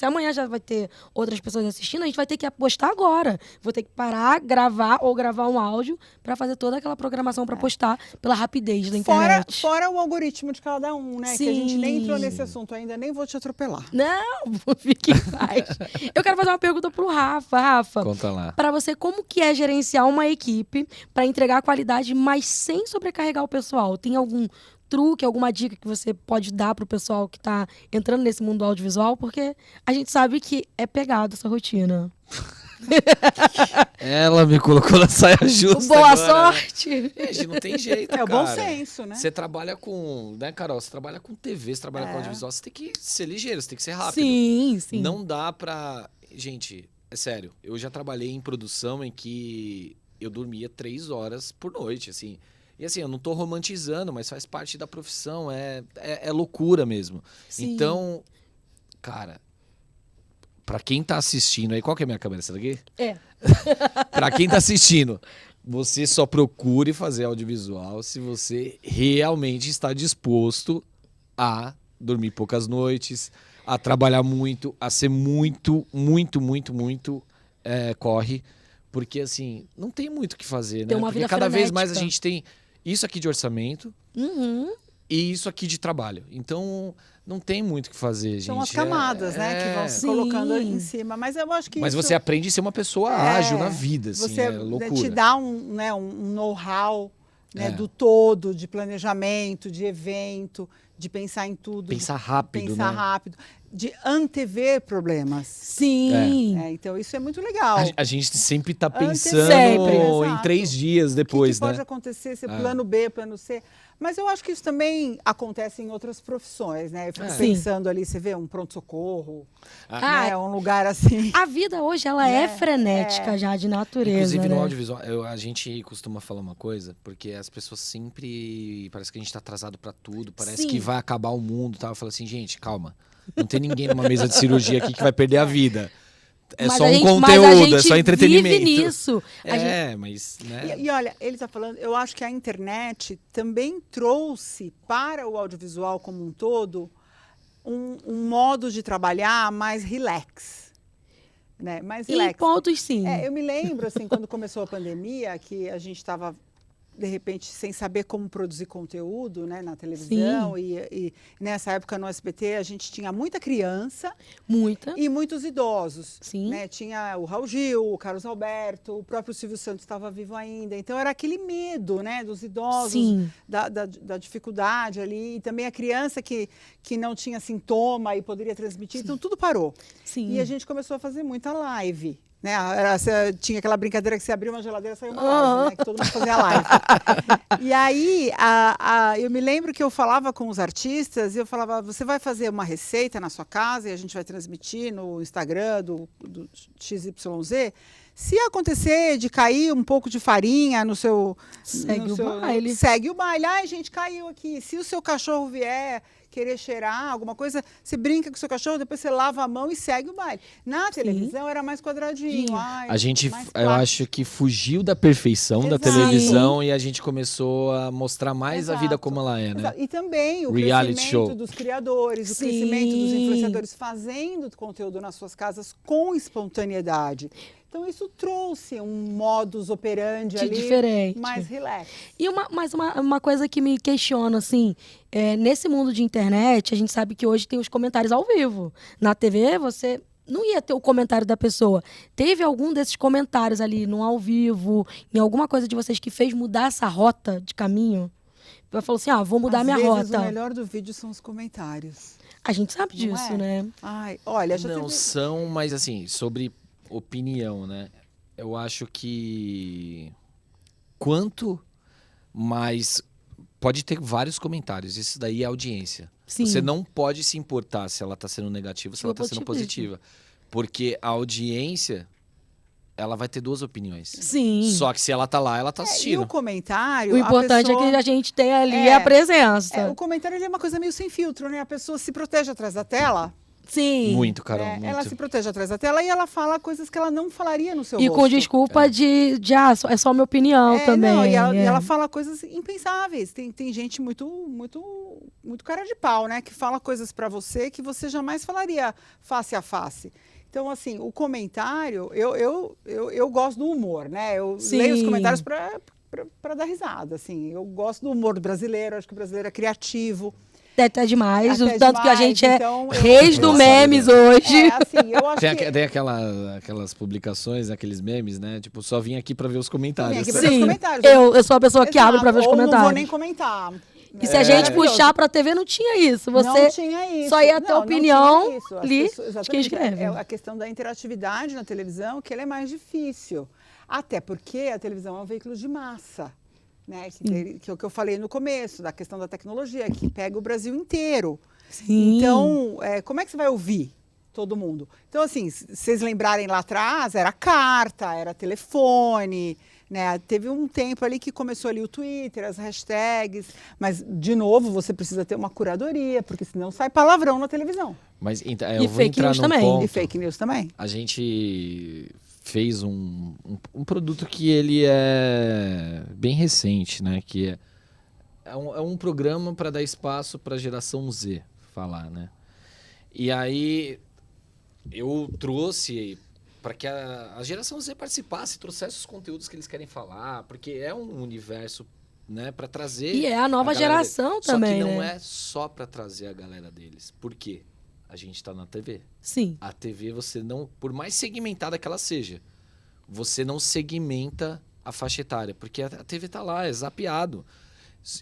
Speaker 1: amanhã já vai ter outras pessoas assistindo, a gente vai ter que postar agora. Vou ter que parar, gravar um áudio para fazer toda aquela programação para postar pela rapidez da internet.
Speaker 3: Fora o algoritmo de cada um, né?
Speaker 1: Sim.
Speaker 3: Que a gente nem entrou nesse assunto ainda, nem vou te atropelar.
Speaker 1: Não, fique em paz. Eu quero fazer uma pergunta pro Rafa. Rafa,
Speaker 2: Conta lá.
Speaker 1: para você, como que é gerenciar uma equipe para entregar a qualidade, mas sem sobrecarregar o pessoal? Tem algum truque, alguma dica que você pode dar pro pessoal que tá entrando nesse mundo audiovisual? Porque a gente sabe que é pegado essa rotina.
Speaker 2: Ela me colocou na saia justa
Speaker 1: Boa
Speaker 2: agora.
Speaker 1: sorte!
Speaker 2: Gente, não tem jeito,
Speaker 3: É o bom
Speaker 2: cara.
Speaker 3: senso, né?
Speaker 2: Você trabalha com, né, Carol? Você trabalha com TV, você trabalha com audiovisual, você tem que ser ligeiro, você tem que ser rápido.
Speaker 1: Sim, sim.
Speaker 2: Não dá pra... Gente, é sério, eu já trabalhei em produção em que eu dormia 3 horas por noite, assim. E assim, eu não tô romantizando, mas faz parte da profissão, é loucura mesmo.
Speaker 1: Sim.
Speaker 2: Então, cara, pra quem tá assistindo aí, qual que é a minha câmera? Essa daqui?
Speaker 1: É.
Speaker 2: Pra quem tá assistindo, você só procure fazer audiovisual se você realmente está disposto a dormir poucas noites, a trabalhar muito, a ser muito corre. Porque, assim, não tem muito o que fazer, né?
Speaker 1: Tem uma
Speaker 2: Porque
Speaker 1: vida
Speaker 2: cada vez mais a
Speaker 1: frenética.
Speaker 2: gente tem isso aqui de orçamento
Speaker 1: Uhum.
Speaker 2: e isso aqui de trabalho. Então, não tem muito o que fazer, gente.
Speaker 3: São as camadas, né, que vão se
Speaker 1: Sim.
Speaker 3: colocando em cima. Mas eu acho que
Speaker 2: Mas
Speaker 3: isso
Speaker 2: você aprende a ser uma pessoa ágil na vida, assim,
Speaker 3: você,
Speaker 2: é
Speaker 3: né,
Speaker 2: loucura.
Speaker 3: te dá um know-how, né,
Speaker 2: É.
Speaker 3: do todo, de planejamento, de evento, de pensar em tudo.
Speaker 2: Pensar rápido,
Speaker 3: Pensar
Speaker 2: né?
Speaker 3: rápido, de antever problemas.
Speaker 1: Sim.
Speaker 3: Então, isso é muito legal.
Speaker 2: A gente sempre tá
Speaker 3: Antes-
Speaker 2: pensando
Speaker 1: Sempre.
Speaker 2: em
Speaker 3: Exato.
Speaker 2: 3 dias
Speaker 3: O
Speaker 2: depois,
Speaker 3: que pode
Speaker 2: né?
Speaker 3: acontecer, se
Speaker 2: É.
Speaker 3: plano B, plano C. Mas eu acho que isso também acontece em outras profissões, né? Eu fico
Speaker 1: Sim.
Speaker 3: pensando ali, você vê um pronto-socorro,
Speaker 1: Ah,
Speaker 3: né? Um lugar assim.
Speaker 1: A vida hoje, ela é
Speaker 3: Né?
Speaker 1: frenética já, de natureza,
Speaker 2: Inclusive
Speaker 1: né?
Speaker 2: no audiovisual, a gente costuma falar uma coisa, porque as pessoas sempre... Parece que a gente tá atrasado pra tudo, parece
Speaker 1: Sim.
Speaker 2: que vai acabar o mundo e tal. Eu falo assim, gente, calma. Não tem ninguém numa mesa de cirurgia aqui que vai perder a vida. É
Speaker 1: Mas
Speaker 2: só
Speaker 1: a
Speaker 2: um
Speaker 1: gente- mas a
Speaker 2: conteúdo, é
Speaker 1: gente
Speaker 2: só entretenimento.
Speaker 1: vive nisso. A gente-
Speaker 2: Mas... Né?
Speaker 3: E olha, ele está falando, eu acho que a internet também trouxe para o audiovisual como um todo um modo de trabalhar mais relax. Né? Mais
Speaker 1: Em
Speaker 3: relax.
Speaker 1: pontos, sim.
Speaker 3: Eu me lembro, assim, quando começou a pandemia, que a gente estava, de repente, sem saber como produzir conteúdo, né, na televisão. E nessa época, no SBT, a gente tinha muita criança
Speaker 1: Muita.
Speaker 3: e muitos idosos.
Speaker 1: Sim.
Speaker 3: Né? Tinha o Raul Gil, o Carlos Alberto, o próprio Silvio Santos estava vivo ainda. Então, era aquele medo, né, dos idosos,
Speaker 1: Sim.
Speaker 3: da dificuldade ali. E também a criança que não tinha sintoma e poderia transmitir. Então, tudo parou.
Speaker 1: Sim.
Speaker 3: E a gente começou a fazer muita live. Né? Tinha aquela brincadeira que você abria uma geladeira e saiu uma live, né? Que todo mundo fazia live. E aí, eu me lembro que eu falava com os artistas e eu falava, você vai fazer uma receita na sua casa e a gente vai transmitir no Instagram do XYZ. Se acontecer de cair um pouco de farinha no seu...
Speaker 1: Segue o baile.
Speaker 3: Segue o baile. Ai, gente, caiu aqui. Se o seu cachorro vier querer cheirar alguma coisa, você brinca com o seu cachorro, depois você lava a mão e segue o baile. Na televisão era mais quadradinho.
Speaker 1: Sim.
Speaker 2: A gente,
Speaker 3: mais
Speaker 2: eu
Speaker 3: clássico.
Speaker 2: acho que fugiu da perfeição da
Speaker 3: Exato.
Speaker 2: televisão e a gente começou a mostrar mais a vida
Speaker 3: Exato.
Speaker 2: como ela é, né?
Speaker 3: Exato. E também o
Speaker 2: Reality
Speaker 3: crescimento
Speaker 2: show.
Speaker 3: dos criadores, o
Speaker 1: Sim.
Speaker 3: crescimento dos influenciadores fazendo conteúdo nas suas casas com espontaneidade. Então, isso trouxe um modus operandi
Speaker 1: De
Speaker 3: ali
Speaker 1: diferente.
Speaker 3: mais relax.
Speaker 1: E uma coisa que me questiona, assim, nesse mundo de internet, a gente sabe que hoje tem os comentários ao vivo. Na TV, você não ia ter o comentário da pessoa. Teve algum desses comentários ali no ao vivo, em alguma coisa de vocês que fez mudar essa rota de caminho? Ela falou assim, vou mudar
Speaker 3: Às
Speaker 1: minha
Speaker 3: vezes,
Speaker 1: rota.
Speaker 3: o melhor do vídeo são os comentários.
Speaker 1: A gente sabe
Speaker 3: Não
Speaker 1: disso,
Speaker 3: é?
Speaker 1: né?
Speaker 3: Ai, olha, já
Speaker 2: Não
Speaker 3: teve...
Speaker 2: são, mas assim, sobre opinião, né? Eu acho que quanto mais... Pode ter vários comentários, isso daí é audiência.
Speaker 1: Sim.
Speaker 2: Você não pode se importar se ela tá sendo negativa ou se ela tá sendo
Speaker 1: Positivo.
Speaker 2: positiva. Porque a audiência, ela vai ter 2 opiniões.
Speaker 1: Sim.
Speaker 2: Só que se ela tá lá, ela tá
Speaker 3: E
Speaker 2: assistindo.
Speaker 3: o comentário...
Speaker 1: O importante
Speaker 3: a pessoa...
Speaker 1: é que a gente tem ali a presença.
Speaker 3: o comentário ele é uma coisa meio sem filtro, né? A pessoa se protege atrás da tela.
Speaker 1: Sim.
Speaker 2: Muito, Carol,
Speaker 3: né?
Speaker 2: muito.
Speaker 3: Ela se protege atrás da tela e ela fala coisas que ela não falaria no seu
Speaker 1: E
Speaker 3: rosto.
Speaker 1: com desculpa de é só minha opinião também.
Speaker 3: Não, e
Speaker 1: é.
Speaker 3: ela fala coisas impensáveis. Tem gente muito cara de pau, né? Que fala coisas pra você que você jamais falaria face a face. Então, assim, o comentário, eu gosto do humor, né? Eu
Speaker 1: Sim.
Speaker 3: leio os comentários pra dar risada, assim. Eu gosto do humor do brasileiro, acho que o brasileiro é criativo.
Speaker 1: Até demais,
Speaker 3: Até
Speaker 1: tanto que a
Speaker 3: demais,
Speaker 1: gente é
Speaker 3: então eu-
Speaker 1: reis do
Speaker 2: Nossa,
Speaker 1: memes
Speaker 2: né?
Speaker 1: hoje.
Speaker 3: Assim, eu acho
Speaker 2: Tem,
Speaker 3: que...
Speaker 2: tem aquelas publicações, aqueles memes, né? Tipo, só vim aqui pra ver os comentários.
Speaker 3: Só vim aqui pra ver os
Speaker 1: Sim,
Speaker 3: comentários.
Speaker 1: eu sou a pessoa que abre pra ver os
Speaker 3: Ou
Speaker 1: comentários.
Speaker 3: não vou nem comentar.
Speaker 1: E se a gente puxar pra TV, não tinha isso. Você
Speaker 3: não tinha isso.
Speaker 1: só ia ter
Speaker 3: Não
Speaker 1: opinião
Speaker 3: tinha isso.
Speaker 1: ali de
Speaker 3: Exatamente.
Speaker 1: quem escreve.
Speaker 3: É a questão da interatividade na televisão, que ela é mais difícil. Até porque a televisão é um veículo de massa. Né? Que é o que eu falei no começo, da questão da tecnologia, que pega o Brasil inteiro.
Speaker 1: Sim.
Speaker 3: Então, como é que você vai ouvir todo mundo? Então, assim, se vocês lembrarem lá atrás, era carta, era telefone, né? Teve um tempo ali que começou ali o Twitter, as hashtags, mas, de novo, você precisa ter uma curadoria, porque senão sai palavrão na televisão.
Speaker 2: Mas então,
Speaker 1: E
Speaker 2: eu vou
Speaker 1: fake
Speaker 2: entrar
Speaker 1: news
Speaker 2: num
Speaker 1: também.
Speaker 2: ponto.
Speaker 3: E fake news também.
Speaker 2: A gente fez um produto que ele é bem recente, né? Que é um programa para dar espaço para a geração Z falar, né? E aí eu trouxe para que a geração Z participasse, trouxesse os conteúdos que eles querem falar, porque é um universo, né, para trazer.
Speaker 1: E é a nova geração também,
Speaker 2: Só que não
Speaker 1: né?
Speaker 2: é só para trazer a galera deles. Por quê? A gente está na TV.
Speaker 1: Sim.
Speaker 2: A TV, você não, por mais segmentada que ela seja, você não segmenta a faixa etária, porque a TV tá lá, é zapeado.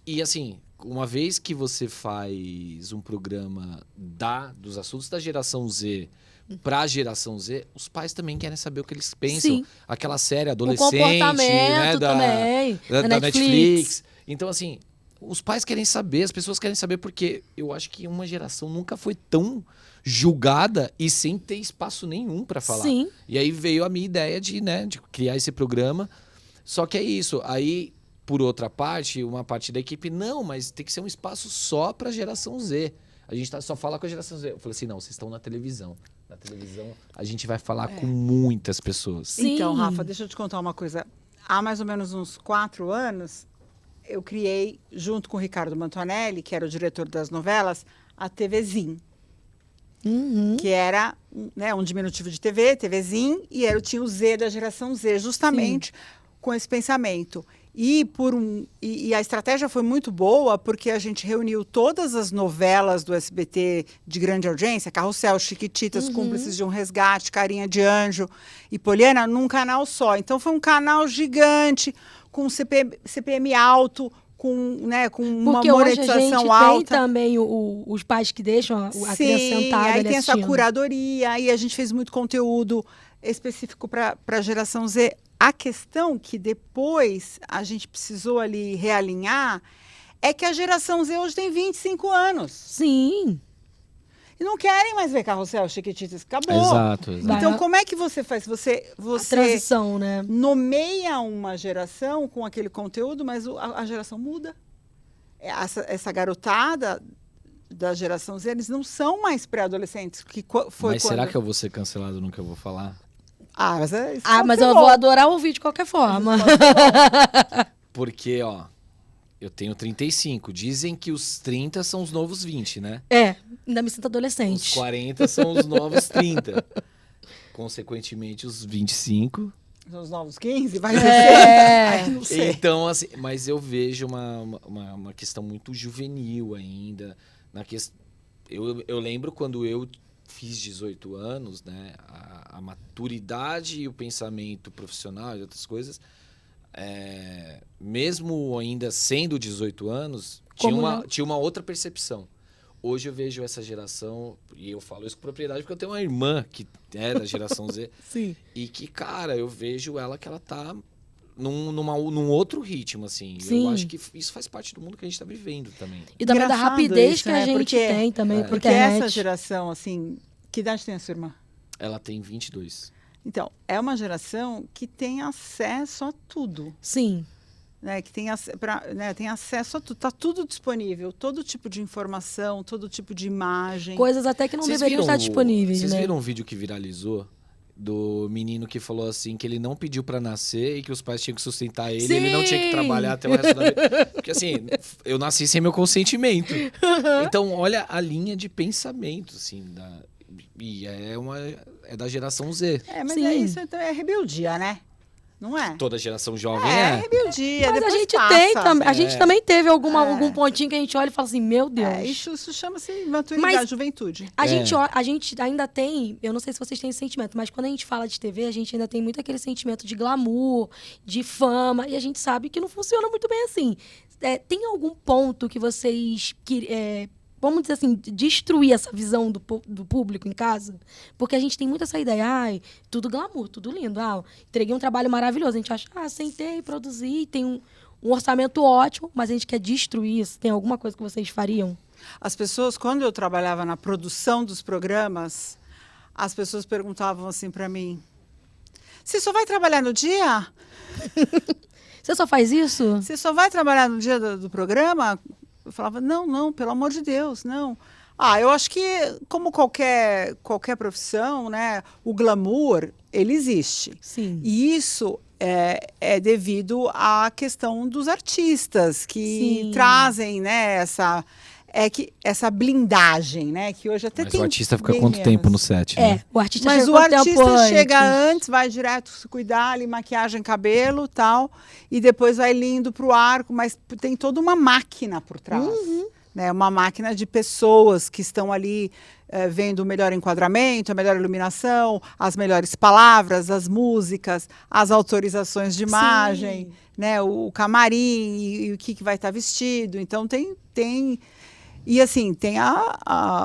Speaker 2: E assim, uma vez que você faz um programa dos assuntos da geração Z para a geração Z, os pais também querem saber o que eles pensam.
Speaker 1: Sim.
Speaker 2: Aquela série
Speaker 1: O
Speaker 2: adolescente,
Speaker 1: comportamento
Speaker 2: né,
Speaker 1: também.
Speaker 2: da Netflix. Então, assim, os pais querem saber, as pessoas querem saber, porque eu acho que uma geração nunca foi tão julgada e sem ter espaço nenhum para falar.
Speaker 1: Sim.
Speaker 2: E aí veio a minha ideia de criar esse programa. Só que é isso. Aí, por outra parte, uma parte da equipe, não, mas tem que ser um espaço só para a geração Z. A gente só fala com a geração Z. Eu falei assim, não, vocês estão na televisão. Na televisão, a gente vai falar com muitas pessoas.
Speaker 1: Sim.
Speaker 3: Então, Rafa, deixa eu te contar uma coisa. Há mais ou menos uns 4 anos, eu criei, junto com o Ricardo Mantuanelli, que era o diretor das novelas, a TVzin.
Speaker 1: Uhum.
Speaker 3: Que era, né, um diminutivo de TV, TVzin, e tinha o Z da geração Z, justamente com esse pensamento. E a estratégia foi muito boa, porque a gente reuniu todas as novelas do SBT de grande audiência, Carrossel, Chiquititas, Cúmplices de um Resgate, Carinha de Anjo e Poliana, num canal só. Então foi um canal gigante, com CPM alto, com uma
Speaker 1: Porque hoje a gente
Speaker 3: monetização alta.
Speaker 1: tem também os pais que deixam a criança
Speaker 3: Sim,
Speaker 1: sentada
Speaker 3: aí
Speaker 1: ali
Speaker 3: tem essa
Speaker 1: assistindo.
Speaker 3: curadoria, aí a gente fez muito conteúdo específico para a geração Z. A questão que depois a gente precisou ali realinhar é que a geração Z hoje tem 25 anos.
Speaker 1: Sim.
Speaker 3: E não querem mais ver Carrossel, Chiquititas, acabou.
Speaker 2: Exato.
Speaker 3: Então, como é que você faz? Você
Speaker 1: A transição, né?
Speaker 3: nomeia uma geração com aquele conteúdo, mas a geração muda. Essa garotada da geração Z, eles não são mais pré-adolescentes.
Speaker 2: Mas será que eu vou ser cancelado no que eu vou falar?
Speaker 3: Mas
Speaker 1: eu vou adorar ouvir de qualquer forma.
Speaker 2: Porque, eu tenho 35. Dizem que os 30 são os novos 20, né?
Speaker 1: Ainda me sinto adolescente.
Speaker 2: Os 40 são os novos 30. Consequentemente, os 25...
Speaker 3: São os novos 15? Vai
Speaker 1: ser.
Speaker 3: Não sei.
Speaker 2: Então, assim, mas eu vejo uma questão muito juvenil ainda. Eu lembro quando eu fiz 18 anos, né? A maturidade e o pensamento profissional e outras coisas, mesmo ainda sendo 18 anos, tinha uma outra percepção. Hoje eu vejo essa geração, e eu falo isso com propriedade porque eu tenho uma irmã que é da geração Z.
Speaker 1: Sim.
Speaker 2: E que, cara, eu vejo ela que ela tá num outro ritmo, assim.
Speaker 1: Sim.
Speaker 2: Eu acho que isso faz parte do mundo que a gente tá vivendo também.
Speaker 1: E também da
Speaker 3: Engraçado
Speaker 1: rapidez
Speaker 3: isso,
Speaker 1: que a
Speaker 3: né?
Speaker 1: gente
Speaker 3: Porque-
Speaker 1: tem também por
Speaker 3: Porque
Speaker 1: internet.
Speaker 3: essa geração, assim... Que idade tem a sua irmã?
Speaker 2: Ela tem 22.
Speaker 3: Então, é uma geração que tem acesso a tudo.
Speaker 1: Sim.
Speaker 3: Né, que tem acesso a tudo, está tudo disponível, todo tipo de informação, todo tipo de imagem.
Speaker 1: Coisas até que não
Speaker 2: Vocês
Speaker 1: deveriam
Speaker 2: viram
Speaker 1: estar disponíveis,
Speaker 2: Vocês
Speaker 1: né?
Speaker 2: viram um vídeo que viralizou do menino que falou assim que ele não pediu pra nascer e que os pais tinham que sustentar ele,
Speaker 1: Sim!
Speaker 2: ele não tinha que trabalhar até o resto da vida. Porque assim, eu nasci sem meu consentimento. Então, olha a linha de pensamento, assim, e é da geração Z.
Speaker 3: Mas
Speaker 1: Sim.
Speaker 3: isso então, é rebeldia, né? Não é?
Speaker 2: Toda geração jovem
Speaker 3: É
Speaker 2: é.
Speaker 3: rebeldia,
Speaker 1: Mas a
Speaker 3: depois
Speaker 1: gente
Speaker 3: passa.
Speaker 1: tem também. A gente também teve algum
Speaker 3: É.
Speaker 1: pontinho que a gente olha e fala assim, meu Deus.
Speaker 3: Isso chama-se maturidade,
Speaker 1: Mas-
Speaker 3: juventude.
Speaker 1: A
Speaker 2: É.
Speaker 1: gente ainda tem, eu não sei se vocês têm esse sentimento, mas quando a gente fala de TV, a gente ainda tem muito aquele sentimento de glamour, de fama, e a gente sabe que não funciona muito bem assim. tem algum ponto que vocês vamos dizer assim, destruir essa visão do público em casa? Porque a gente tem muito essa ideia, tudo glamour, tudo lindo. Entreguei um trabalho maravilhoso. A gente acha, sentei, produzi, tem um orçamento ótimo, mas a gente quer destruir isso. Tem alguma coisa que vocês fariam?
Speaker 3: As pessoas, quando eu trabalhava na produção dos programas, as pessoas perguntavam assim para mim, você só vai trabalhar no dia?
Speaker 1: Você só faz isso?
Speaker 3: Você só vai trabalhar no dia do programa? Eu falava, não, pelo amor de Deus, não. Eu acho que, como qualquer profissão, né, o glamour, ele existe.
Speaker 1: Sim.
Speaker 3: E isso é devido à questão dos artistas, que trazem, né, essa blindagem, né, que hoje até
Speaker 2: Mas
Speaker 3: tem.
Speaker 2: o artista fica quanto tempo no set, né?
Speaker 1: O artista
Speaker 3: Mas
Speaker 1: chega
Speaker 3: o
Speaker 1: quanto tempo
Speaker 3: artista chega
Speaker 1: antes?
Speaker 3: antes, vai direto se cuidar ali, maquiagem, cabelo, tal, e depois vai lindo para o arco, mas tem toda uma máquina por trás, né? Uma máquina de pessoas que estão ali vendo o melhor enquadramento, a melhor iluminação, as melhores palavras, as músicas, as autorizações de imagem, né? O camarim e o que vai estar vestido. Então tem e assim, tem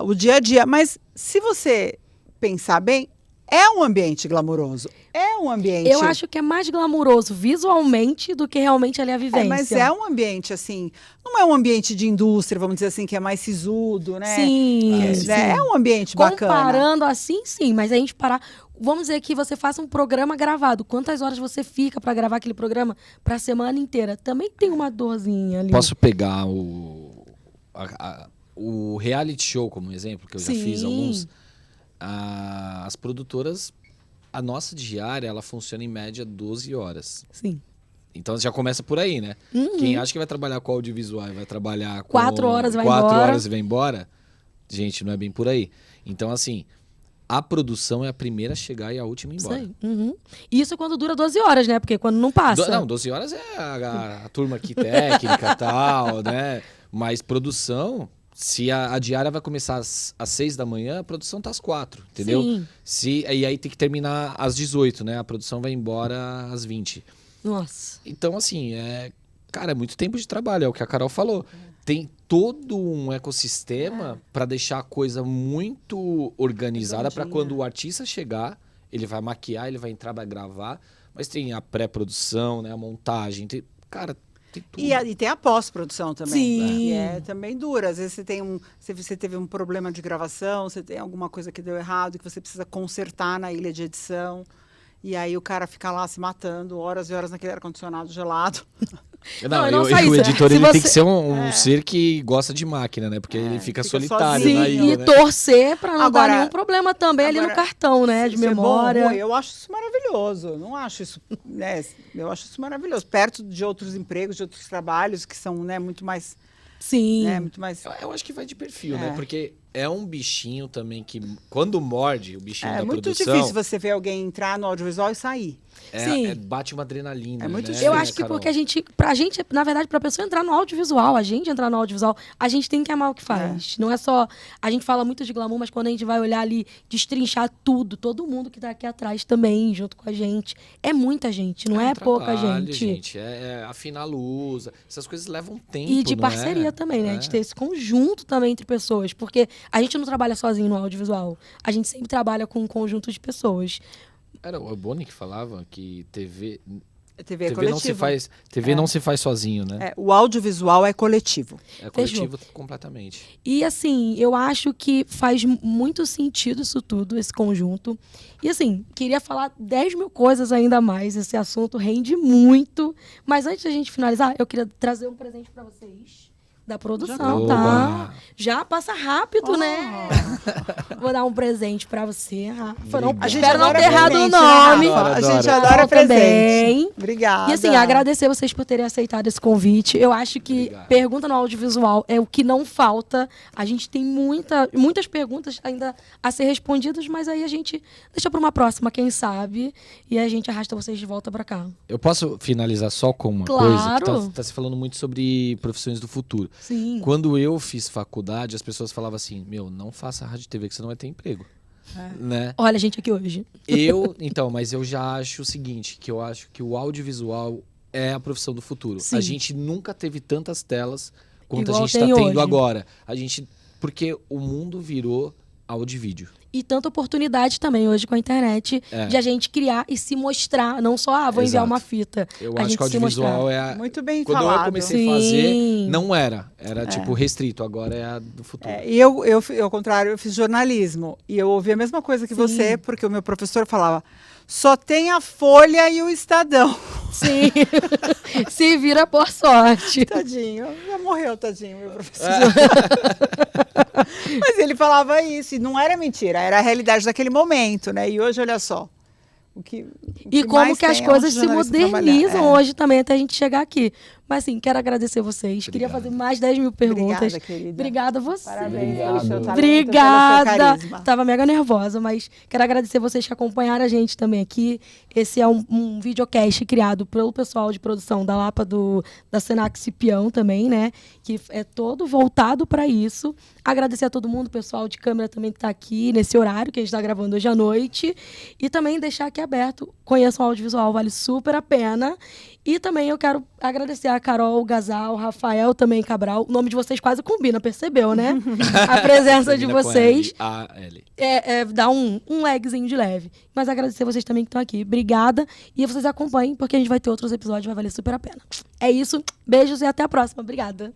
Speaker 3: o dia a dia. Mas se você pensar bem, é um ambiente glamouroso. É um ambiente...
Speaker 1: Eu acho que é mais glamouroso visualmente do que realmente ali a vivência.
Speaker 3: Mas é um ambiente, assim... Não é um ambiente de indústria, vamos dizer assim, que é mais sisudo, né?
Speaker 1: Sim, sim.
Speaker 3: É um ambiente bacana.
Speaker 1: Comparando assim, sim. Mas a gente parar... Vamos dizer que você faça um programa gravado. Quantas horas você fica para gravar aquele programa para a semana inteira? Também tem uma dorzinha ali.
Speaker 2: Posso pegar o reality show como exemplo, que eu já fiz alguns. As produtoras, a nossa diária, ela funciona em média 12 horas.
Speaker 1: Sim.
Speaker 2: Então já começa por aí, né? Quem acha que vai trabalhar com audiovisual e vai trabalhar com
Speaker 1: 4 horas e vai
Speaker 2: 4
Speaker 1: embora.
Speaker 2: horas e vai embora, gente, não é bem por aí. Então, assim, a produção é a primeira a chegar e a última a ir embora.
Speaker 1: Isso quando dura 12 horas, né? Porque quando não passa.
Speaker 2: 12 horas é a turma aqui técnica e tal, né? Mas produção... Se a diária vai começar às 6 da manhã, a produção tá às 4, entendeu?
Speaker 1: Sim.
Speaker 2: E aí tem que terminar às 18, né? A produção vai embora às 20.
Speaker 1: Nossa.
Speaker 2: Então, assim, cara, é muito tempo de trabalho, é o que a Carol falou. Tem todo um ecossistema para deixar a coisa muito organizada para quando o artista chegar, ele vai maquiar, ele vai entrar, vai gravar. Mas tem a pré-produção, né? A montagem, cara...
Speaker 3: E tem a pós-produção também.
Speaker 1: Sim.
Speaker 3: Que também dura. Às vezes você teve um problema de gravação, você tem alguma coisa que deu errado, que você precisa consertar na ilha de edição. E aí o cara fica lá se matando, horas e horas naquele ar-condicionado gelado.
Speaker 2: O editor ele tem que ser um ser que gosta de máquina, né? Porque ele fica solitário
Speaker 1: sozinho.
Speaker 2: na ilha,
Speaker 1: E
Speaker 2: né?
Speaker 1: torcer para não dar nenhum problema também ali no cartão, né? De memória.
Speaker 3: Bom, eu acho isso maravilhoso. Eu não acho isso, né? Eu acho isso maravilhoso. Perto de outros empregos, de outros trabalhos que são, né, muito mais...
Speaker 1: Sim.
Speaker 3: Né, muito mais...
Speaker 2: Eu acho que vai de perfil, né? Porque é um bichinho também que, quando morde, o bichinho da produção...
Speaker 3: É muito difícil você ver alguém entrar no audiovisual e sair.
Speaker 2: Bate uma adrenalina.
Speaker 3: É muito
Speaker 2: né?
Speaker 3: difícil.
Speaker 1: Eu acho que porque pra gente, na verdade, pra pessoa entrar no audiovisual, a gente entrar no audiovisual, a gente tem que amar o que faz. Não é só... A gente fala muito de glamour, mas quando a gente vai olhar ali, destrinchar tudo, todo mundo que tá aqui atrás também, junto com a gente. É muita gente, não é pouca gente.
Speaker 2: Afinar a luz, essas coisas levam tempo,
Speaker 1: E de parceria também, né? De ter esse conjunto também entre pessoas. Porque a gente não trabalha sozinho no audiovisual. A gente sempre trabalha com um conjunto de pessoas.
Speaker 2: Era o Boni que falava que TV
Speaker 3: coletivo.
Speaker 2: não se faz, não se faz sozinho, né?
Speaker 3: O audiovisual é coletivo.
Speaker 2: É coletivo completamente.
Speaker 1: E assim, eu acho que faz muito sentido isso tudo, esse conjunto. E assim, queria falar 10 mil coisas ainda mais. Esse assunto rende muito. Mas antes da gente finalizar, eu queria trazer um presente para vocês. Da produção, tá? Já passa rápido, né? Vou dar um presente pra você, Rafa. Espero não ter errado o nome.
Speaker 3: A gente adora presente. Obrigada.
Speaker 1: E assim, agradecer vocês por terem aceitado esse convite. Eu acho que pergunta no audiovisual é o que não falta. A gente tem muitas perguntas ainda a ser respondidas, mas aí a gente deixa pra uma próxima, quem sabe, e a gente arrasta vocês de volta pra cá.
Speaker 2: Eu posso finalizar só com uma coisa? Que tá se falando muito sobre profissões do futuro.
Speaker 1: Sim.
Speaker 2: Quando eu fiz faculdade, as pessoas falavam assim, não faça rádio e TV que você não vai ter emprego. Né?
Speaker 1: Olha a gente aqui hoje.
Speaker 2: Mas eu já acho o seguinte, que eu acho que o audiovisual é a profissão do futuro.
Speaker 1: Sim.
Speaker 2: A gente nunca teve tantas telas quanto
Speaker 1: Igual
Speaker 2: a gente está
Speaker 1: tem
Speaker 2: tendo
Speaker 1: hoje.
Speaker 2: agora. Porque o mundo virou áudio e vídeo.
Speaker 1: E tanta oportunidade também hoje com a internet de a gente criar e se mostrar. Não só, vou enviar
Speaker 2: Exato.
Speaker 1: uma fita.
Speaker 2: Eu
Speaker 1: a
Speaker 2: acho
Speaker 1: gente
Speaker 2: que o
Speaker 1: se
Speaker 2: audiovisual
Speaker 1: mostrar.
Speaker 2: é a...
Speaker 3: Muito bem
Speaker 2: Quando
Speaker 3: falado.
Speaker 2: eu comecei a fazer,
Speaker 1: Sim.
Speaker 2: não era. Era tipo restrito. Agora é a do futuro.
Speaker 3: E eu, ao contrário, eu fiz jornalismo. E eu ouvi a mesma coisa que
Speaker 1: Sim.
Speaker 3: você, porque o meu professor falava, só tem a Folha e o Estadão.
Speaker 1: Sim. Se vira por sorte.
Speaker 3: Tadinho, já morreu, tadinho, meu professor. Mas ele falava isso, e não era mentira, era a realidade daquele momento, né? E hoje, olha só.
Speaker 1: E como que as coisas se modernizam hoje também até a gente chegar aqui. Mas assim, quero agradecer vocês. Queria fazer mais 10 mil perguntas.
Speaker 3: Obrigada, querida.
Speaker 1: Obrigada a vocês.
Speaker 3: Parabéns pelo seu talento,
Speaker 1: Obrigada.
Speaker 3: pelo seu carisma.
Speaker 1: Tava mega nervosa, mas quero agradecer vocês que acompanharam a gente também aqui. Esse é um videocast criado pelo pessoal de produção da Lapa da Senac Cipião também, né? Que é todo voltado para isso. Agradecer a todo mundo, o pessoal de câmera também que está aqui nesse horário que a gente está gravando hoje à noite. E também deixar aqui aberto. Conheçam o audiovisual, vale super a pena. E também eu quero agradecer a Carol Gasal, Rafael também Cabral. O nome de vocês quase combina, percebeu, né? A presença de vocês.
Speaker 2: A-L.
Speaker 1: Dá um lagzinho de leve. Mas agradecer vocês também que estão aqui. Obrigada. E vocês acompanhem, porque a gente vai ter outros episódios, vai valer super a pena. É isso. Beijos e até a próxima. Obrigada.